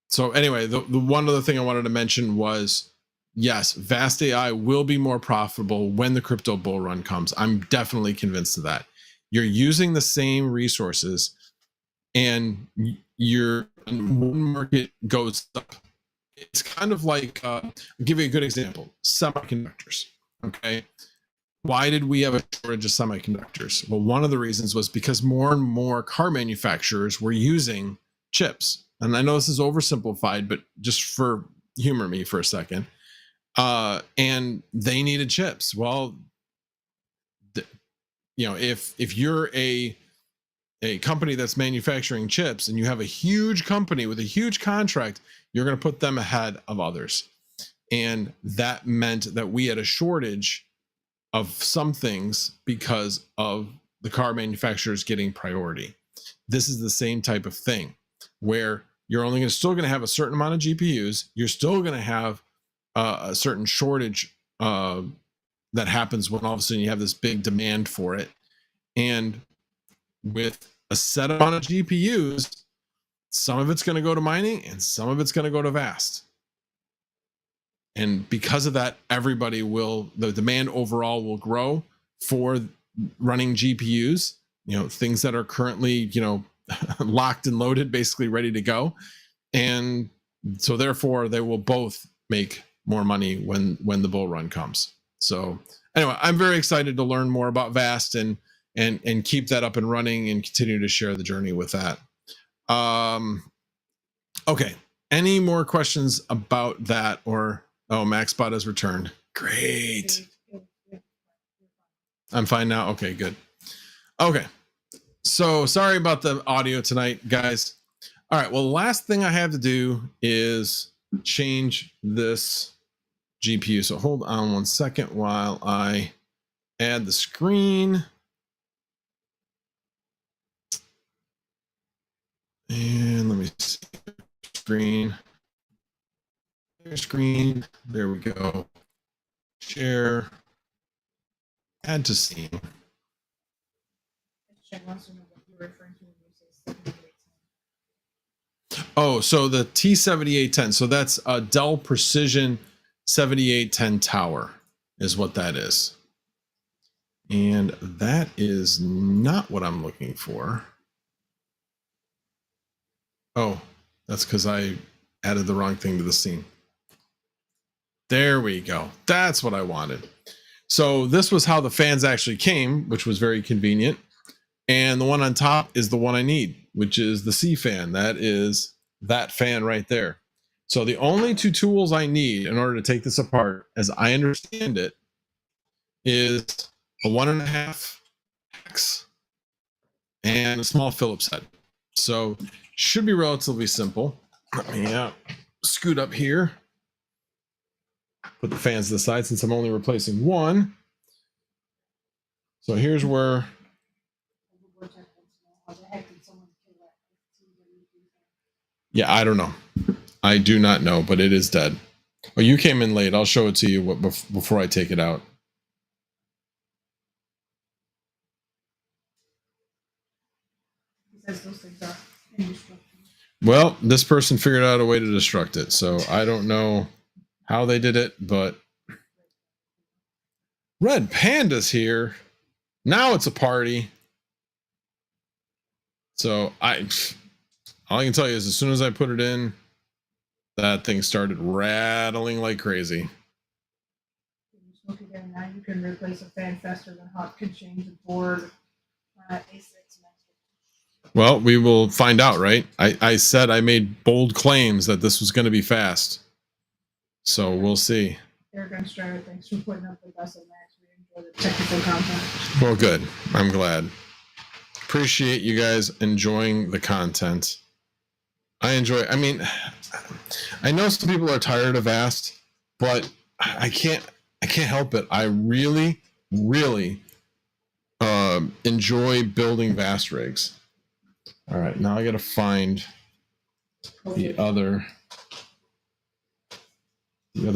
So anyway, the one other thing I wanted to mention was, yes, Vast AI will be more profitable when the crypto bull run comes. I'm definitely convinced of that. You're using the same resources, and one market goes up. It's kind of like, I'll give you a good example, semiconductors, okay? Why did we have a shortage of semiconductors? Well, one of the reasons was because more and more car manufacturers were using chips. And I know this is oversimplified, but just humor me for a second. And they needed chips. Well, if you're a company that's manufacturing chips and you have a huge company with a huge contract, you're going to put them ahead of others. And that meant that we had a shortage of some things because of the car manufacturers getting priority. This is the same type of thing where you're still going to have a certain amount of GPUs. You're still going to have a certain shortage that happens when all of a sudden you have this big demand for it. And with a set amount of GPUs, some of it's going to go to mining and some of it's going to go to VAST. And because of that, the demand overall will grow for running GPUs, things that are currently, locked and loaded, basically ready to go. And so therefore they will both make more money when the bull run comes. So anyway, I'm very excited to learn more about Vast and keep that up and running and continue to share the journey with that. Okay. Any more questions about that? Or MaxBot has returned. Great. I'm fine now. Okay, good. Okay. So sorry about the audio tonight, guys. All right. Well, the last thing I have to do is change this GPU. So hold on one second while I add the screen. And let me see. Screen. There we go. Share. Add to scene. Oh, so the T7810. So that's a Dell Precision 7810 tower is what that is. And that is not what I'm looking for. Oh, that's because I added the wrong thing to the scene. There we go. That's what I wanted. So this was how the fans actually came, which was very convenient. And the one on top is the one I need, which is the C fan. That is that fan right there. So the only two tools I need in order to take this apart, as I understand it, is a 1.5 hex and a small Phillips head. So should be relatively simple. Let me scoot up here. Put the fans to the side since I'm only replacing one. So here's where. Yeah, I don't know. I do not know, but it is dead. Oh, you came in late. I'll show it to you before I take it out. He says those things are indestructible. Well, this person figured out a way to destruct it, so I don't know how they did it, but Red Panda's here. Now it's a party. So all I can tell you is as soon as I put it in, that thing started rattling like crazy. Now you can replace a fan faster than Hot can change the board. A6. Well, we will find out, right? I said I made bold claims that this was going to be fast. So we'll see. Argon Strider, thanks for putting up with us, and Max. We enjoy the technical content. Well, good. I'm glad. Appreciate you guys enjoying the content. I mean, I know some people are tired of Vast, but I can't help it. I really, really enjoy building Vast rigs. All right, now I got to find the other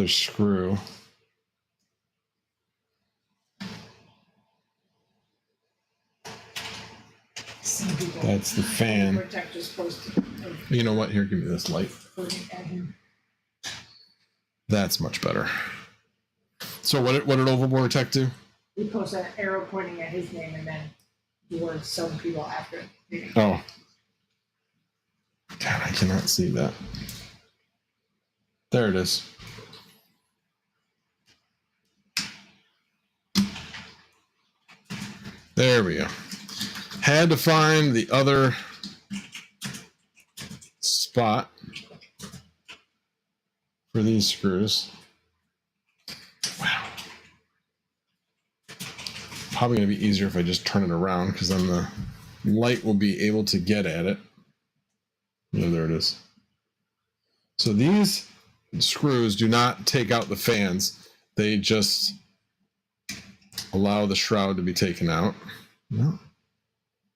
screw. That's the fan. You know what? Here, give me this light. That's much better. So what did Overboard Tech do? He posted an arrow pointing at his name and then towards some people after it. Oh. God, I cannot see that. There it is. There we go. Had to find the other spot for these screws. Wow. Probably going to be easier if I just turn it around because then the light will be able to get at it. Yeah, there it is. So these screws do not take out the fans. They just allow the shroud to be taken out. No.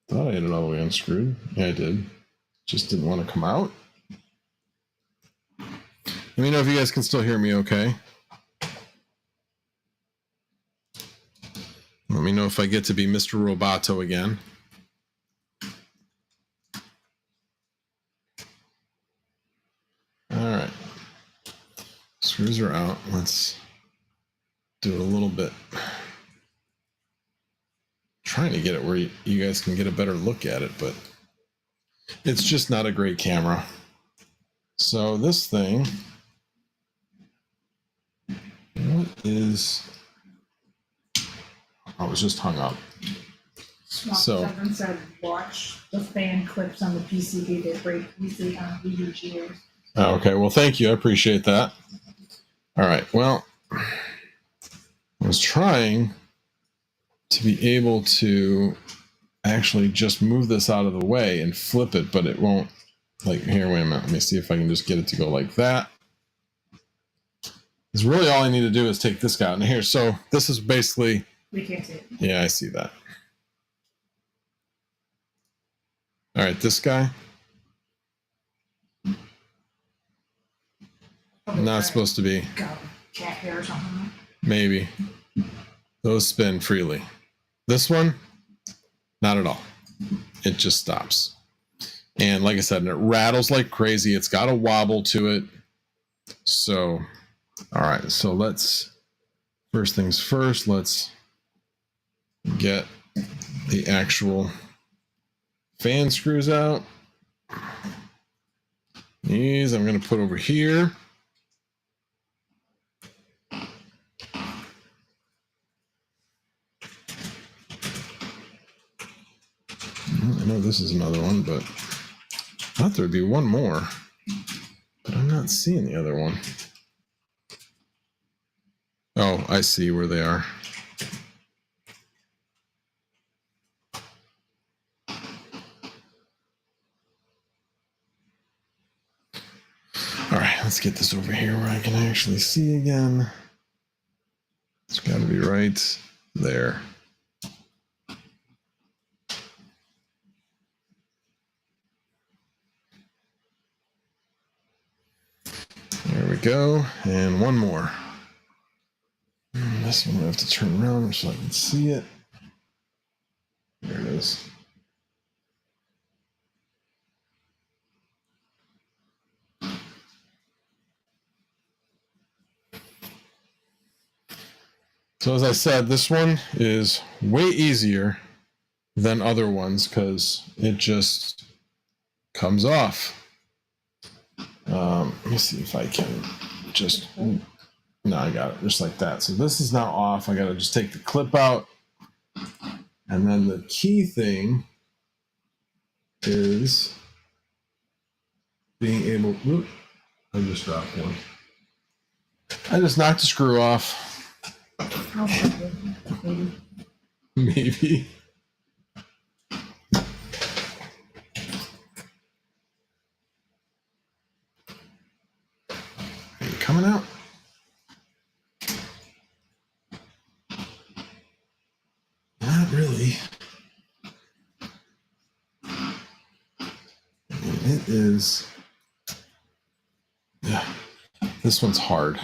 Thought I had it all the way unscrewed. Yeah, I did. Just didn't want to come out. Let me know if you guys can still hear me okay. Let me know if I get to be Mr. Roboto again. All right. Screws are out. Let's do it a little bit. Trying to get it where you guys can get a better look at it, but it's just not a great camera. So this thing, what is, I was just hung up. So Someone said watch the fan clips on the PCB. They break easily on EVGAs. Oh, okay, well, thank you. I appreciate that. All right, well, I was trying to be able to actually just move this out of the way and flip it, but it won't. Like, here, wait a minute. Let me see if I can just get it to go like that. Because really all I need to do is take this guy out. And here, so this is basically... We can't see it. Yeah, I see that. All right, this guy. Not supposed to be. Got cat hair or something. Maybe. Those spin freely. This one, not at all. It just stops. And like I said, it rattles like crazy. It's got a wobble to it. So, all right. So let's, first things first, let's get the actual fan screws out. These I'm going to put over here. I know this is another one, but I thought there'd be one more, but I'm not seeing the other one. Oh, I see where they are. All right, let's get this over here where I can actually see again. It's got to be right there. There we go, and one more. This one I have to turn around so I can see it. There it is. So as I said, this one is way easier than other ones because it just comes off. Let me see if I can just, no, I got it just like that. So this is now off. I got to just take the clip out. And then the key thing is being able, whoop, I just dropped one. I just knocked the screw off. Maybe. Are you coming out? Not really. It is. Yeah, this one's hard.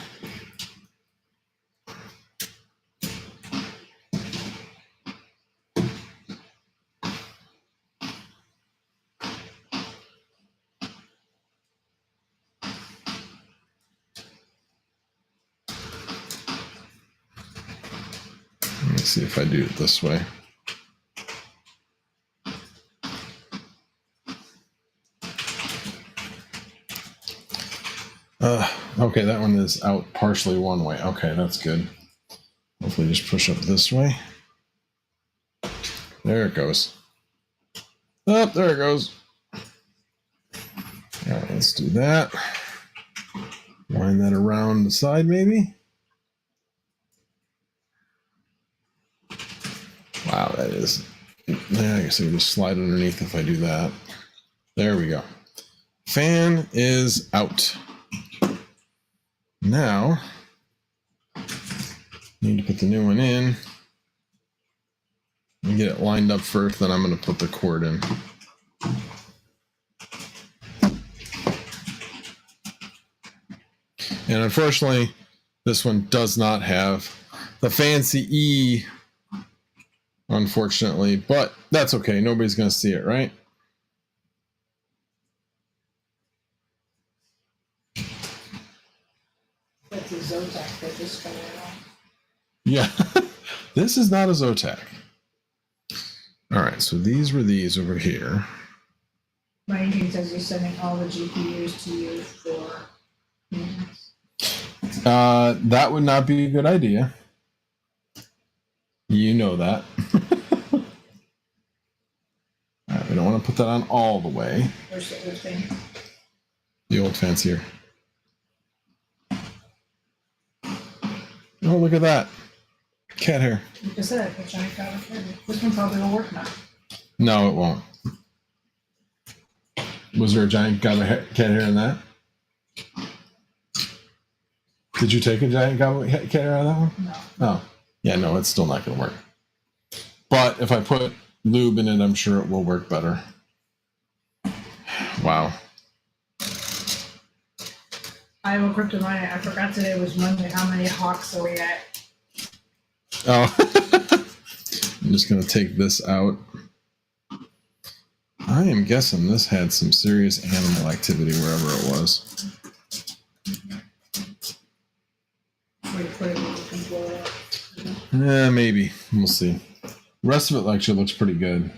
Let me see if I do it this way. Okay, that one is out partially one way. Okay, that's good. Hopefully just push up this way. There it goes. Oh, there it goes. All right, let's do that. Wind that around the side, maybe. Wow, that is... Yeah, I guess I can just slide underneath if I do that. There we go. Fan is out. Now, need to put the new one in and get it lined up first, then I'm going to put the cord in. And unfortunately, this one does not have the fancy E, unfortunately, but that's okay. Nobody's going to see it, right? That's a Zotac that just coming out. Yeah, this is not a Zotac. All right, so these were these over here. My team says you're sending all the GPUs to you for maintenance. That would not be a good idea. You know that. All right, we don't want to put that on all the way. Where's the old thing? The old fancier. Oh, look at that. Cat hair. Like I said, the giant cat hair. This one probably will work now. No, it won't. Was there a giant cat hair in that? Did you take a giant cat hair out of that one? No. Oh. Yeah, no, it's still not going to work. But if I put lube in it, I'm sure it will work better. Wow. Iowa Cryptomania, I forgot today was Monday. How many hawks are we at? Oh. I'm just going to take this out. I am guessing this had some serious animal activity wherever it was. Maybe. We'll see. The rest of it actually looks pretty good.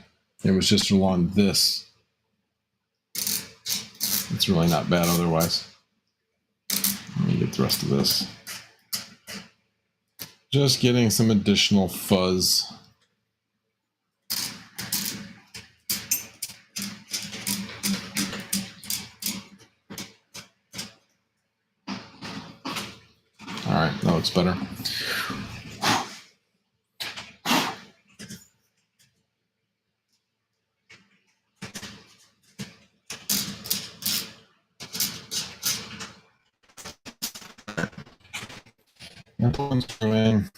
It was just along this. It's really not bad otherwise. Let me get the rest of this. Just getting some additional fuzz. All right, that looks better. Everyone's going.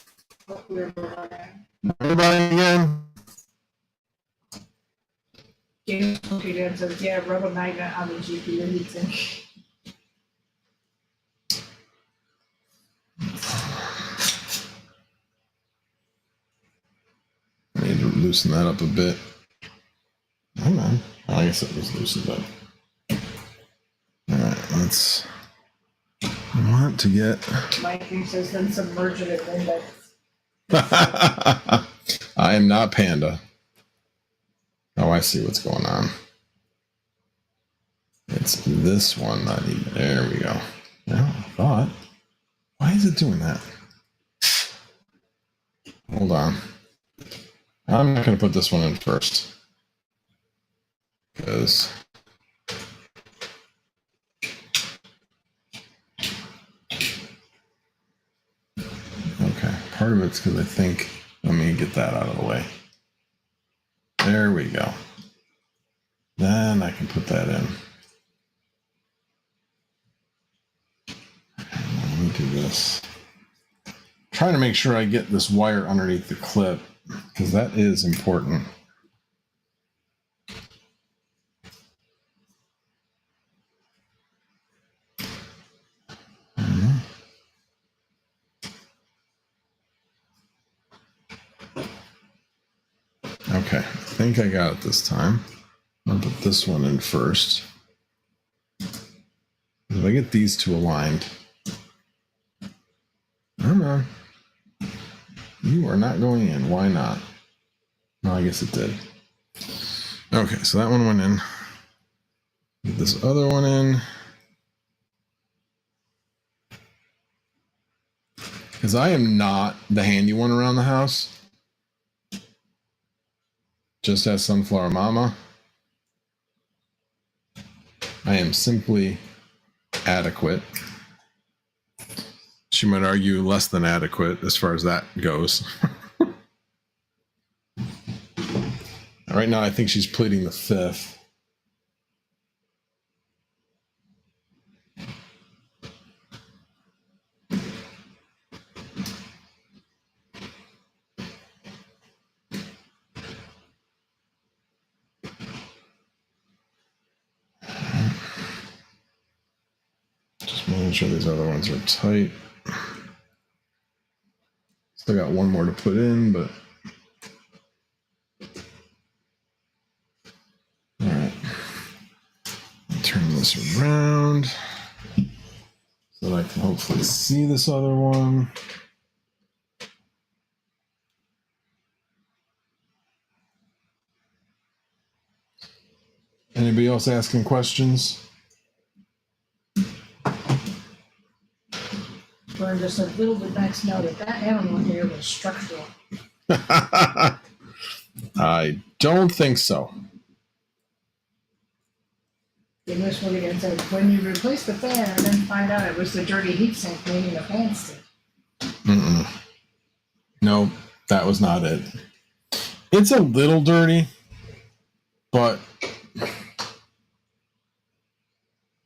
Everybody again. James Lookett says, yeah, rubber magnet on the GPU heatsink. I need to loosen that up a bit. Hang on. Oh, I guess it was loosened up. Alright, let's. I want to get. My team says, then submerge it in index. I am not Panda. Oh, I see what's going on. It's this one. Not even. There we go. Now, I thought. Why is it doing that? Hold on. I'm not going to put this one in first. Because. Okay. Part of it's because I think. Let me get that out of the way. There we go. Then I can put that in. Let me do this. Trying to make sure I get this wire underneath the clip because that is important. Okay, I think I got it this time. I'll put this one in first. If I get these two aligned. Come on. You are not going in. Why not? No, I guess it did. Okay, so that one went in. Get this other one in. Because I am not the handy one around the house. Just as Sunflower Mama. I am simply adequate. She might argue less than adequate as far as that goes. Right now, I think she's pleading the fifth. Just making sure these other ones are tight. Still got one more to put in, but all right. Turn this around so that I can hopefully see this other one. Anybody else asking questions? Burn just a little bit nice note that animal here was structural. I don't think so. In this one again said, when you replace the fan and then find out it was the dirty heatsink making the fan stick. No, that was not it. It's a little dirty, but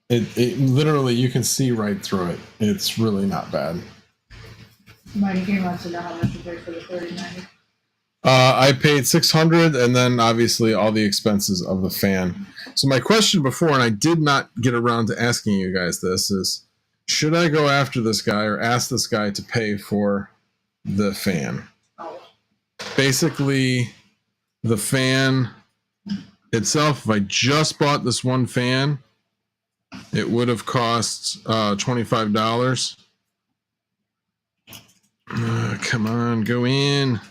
it literally, you can see right through it. It's really not bad. Mine came out to know how much you paid for the 3090. I paid $600, and then obviously all the expenses of the fan. So my question before, and I did not get around to asking you guys this, is should I go after this guy or ask this guy to pay for the fan? Oh. Basically, the fan itself, if I just bought this one fan, it would have cost $25. Come on, go in.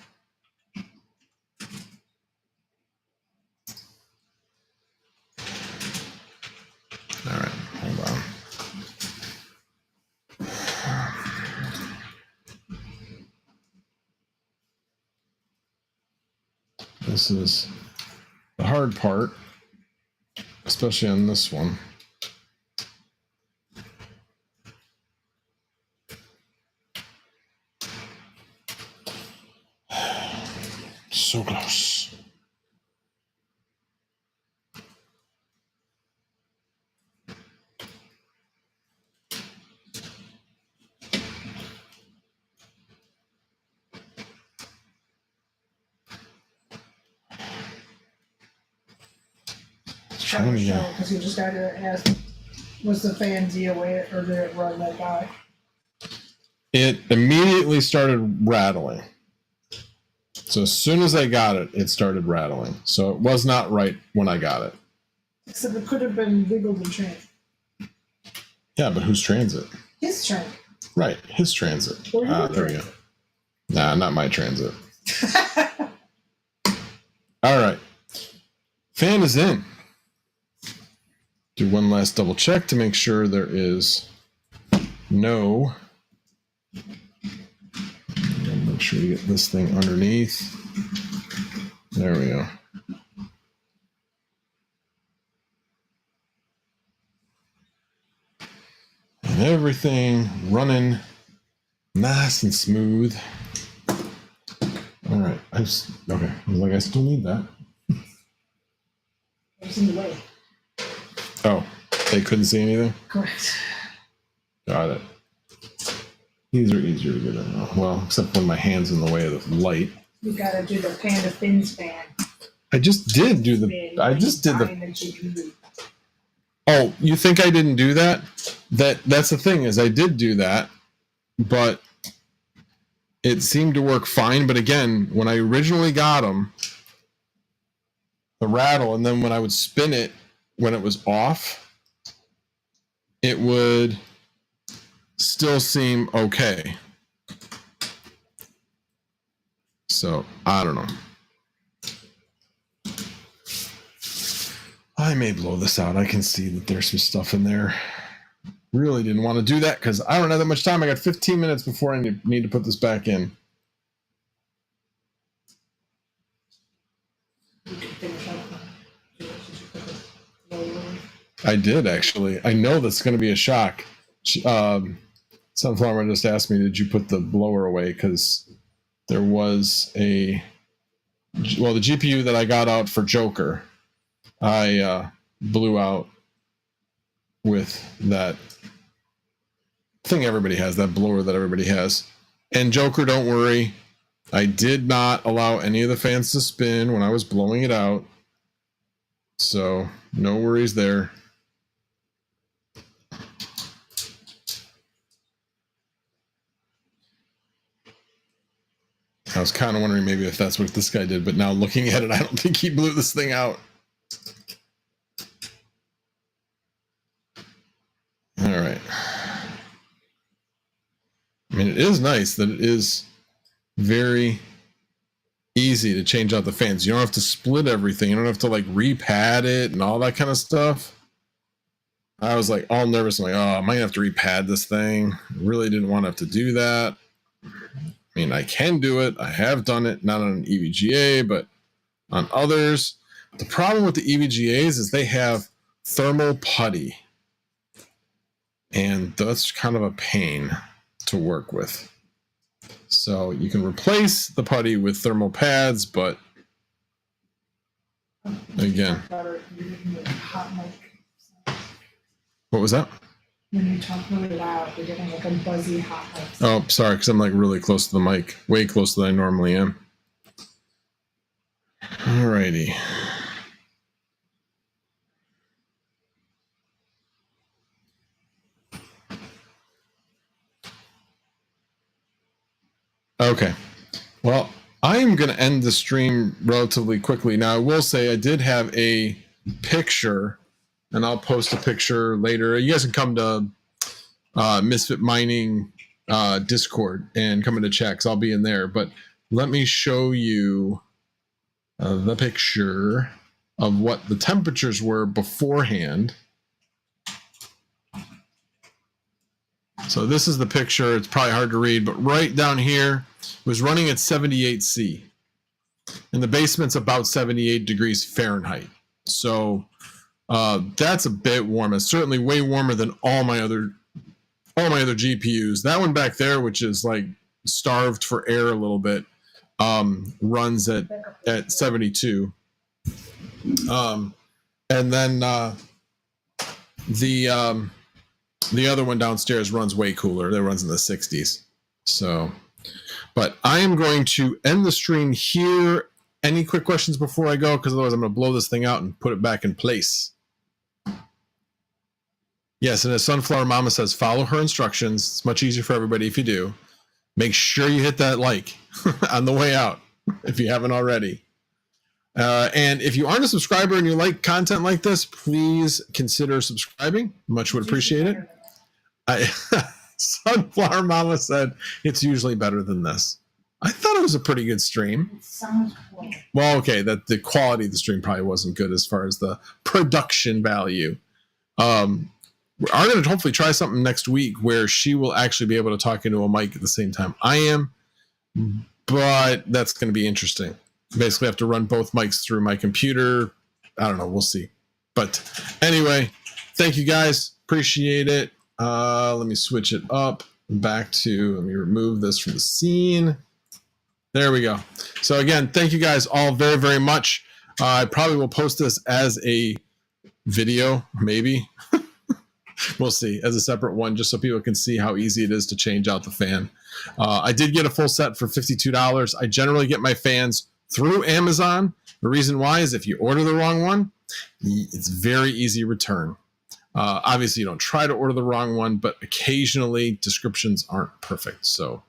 All right, hold on. This is the hard part, especially on this one. So close. Because you just got to ask, was the fan DOA or did it run that guy? It immediately started rattling. So as soon as I got it, it started rattling. So it was not right when I got it. Except it could have been wiggled and trained. Yeah, but whose transit? His train. Right, his transit. There we go. Nah, not my transit. All right. Fan is in. Do one last double check to make sure there is no. Make sure you get this thing underneath. There we go. And everything running nice and smooth. All right. Okay. I was like, I still need that. It's in the way. Oh, they couldn't see anything? Correct. Got it. These are easier to get in now. Well, except when my hand's in the way of the light. You gotta do the Panda Fins fan. I just did do the. I just did the. Oh, you think I didn't do that? That's the thing, is I did do that, but it seemed to work fine. But again, when I originally got them, the rattle, and then when I would spin it when it was off, it would still seem okay. So I don't know. I may blow this out. I can see that there's some stuff in there. Really didn't want to do that because I don't have that much time. I got 15 minutes before I need to put this back in. I did, actually. I know that's going to be a shock. Sunflower just asked me, did you put the blower away? Because there was the GPU that I got out for Joker, I blew out with that thing everybody has, that blower that everybody has. And Joker, don't worry, I did not allow any of the fans to spin when I was blowing it out. So no worries there. I was kind of wondering maybe if that's what this guy did, but now looking at it, I don't think he blew this thing out. All right. I mean, it is nice that it is very easy to change out the fans. You don't have to split everything. You don't have to like repad it and all that kind of stuff. I was like all nervous. I'm like, oh, I might have to repad this thing. Really didn't want to have to do that. I mean, I can do it. I have done it, not on an EVGA, but on others. The problem with the EVGAs is they have thermal putty. And that's kind of a pain to work with. So you can replace the putty with thermal pads, but again, what was that? When you talk really loud, you're getting like a buzzy hot mic. Oh, sorry, because I'm like really close to the mic, way closer than I normally am. Alrighty. Okay, well, I am going to end the stream relatively quickly. Now, I will say I did have a picture, and I'll post a picture later. You guys can come to Misfit Mining Discord and come into chat, 'cause I'll be in there. But let me show you the picture of what the temperatures were beforehand. So this is the picture. It's probably hard to read, but right down here was running at 78C. And the basement's about 78 degrees Fahrenheit. So that's a bit warm. It's certainly way warmer than all my other GPUs. That one back there, which is like starved for air a little bit, runs at 72. And then the other one downstairs runs way cooler. That runs in the 60s. So, but I am going to end the stream here. Any quick questions before I go? Because otherwise I'm going to blow this thing out and put it back in place. Yes, and as Sunflower Mama says, follow her instructions. It's much easier for everybody if you do. Make sure you hit that like on the way out if you haven't already. And if you aren't a subscriber and you like content like this, please consider subscribing. Much would appreciate it. Sunflower Mama said it's usually better than this. I thought it was a pretty good stream. It sounds cool. Well, okay, that the quality of the stream probably wasn't good as far as the production value. We are going to hopefully try something next week where she will actually be able to talk into a mic at the same time I am, but that's going to be interesting. Basically, I have to run both mics through my computer. I don't know. We'll see. But anyway, thank you guys. Appreciate it. Let me switch it up back to, let me remove this from the scene. There we go. So again, thank you guys all very, very much. I probably will post this as a video, maybe. We'll see, as a separate one, just so people can see how easy it is to change out the fan. I did get a full set for $52. I generally get my fans through Amazon. The reason why is if you order the wrong one, it's very easy return. Obviously, you don't try to order the wrong one, but occasionally descriptions aren't perfect. So,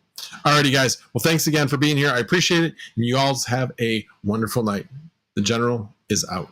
alrighty, guys. Well, thanks again for being here. I appreciate it. And you all have a wonderful night. The General is out.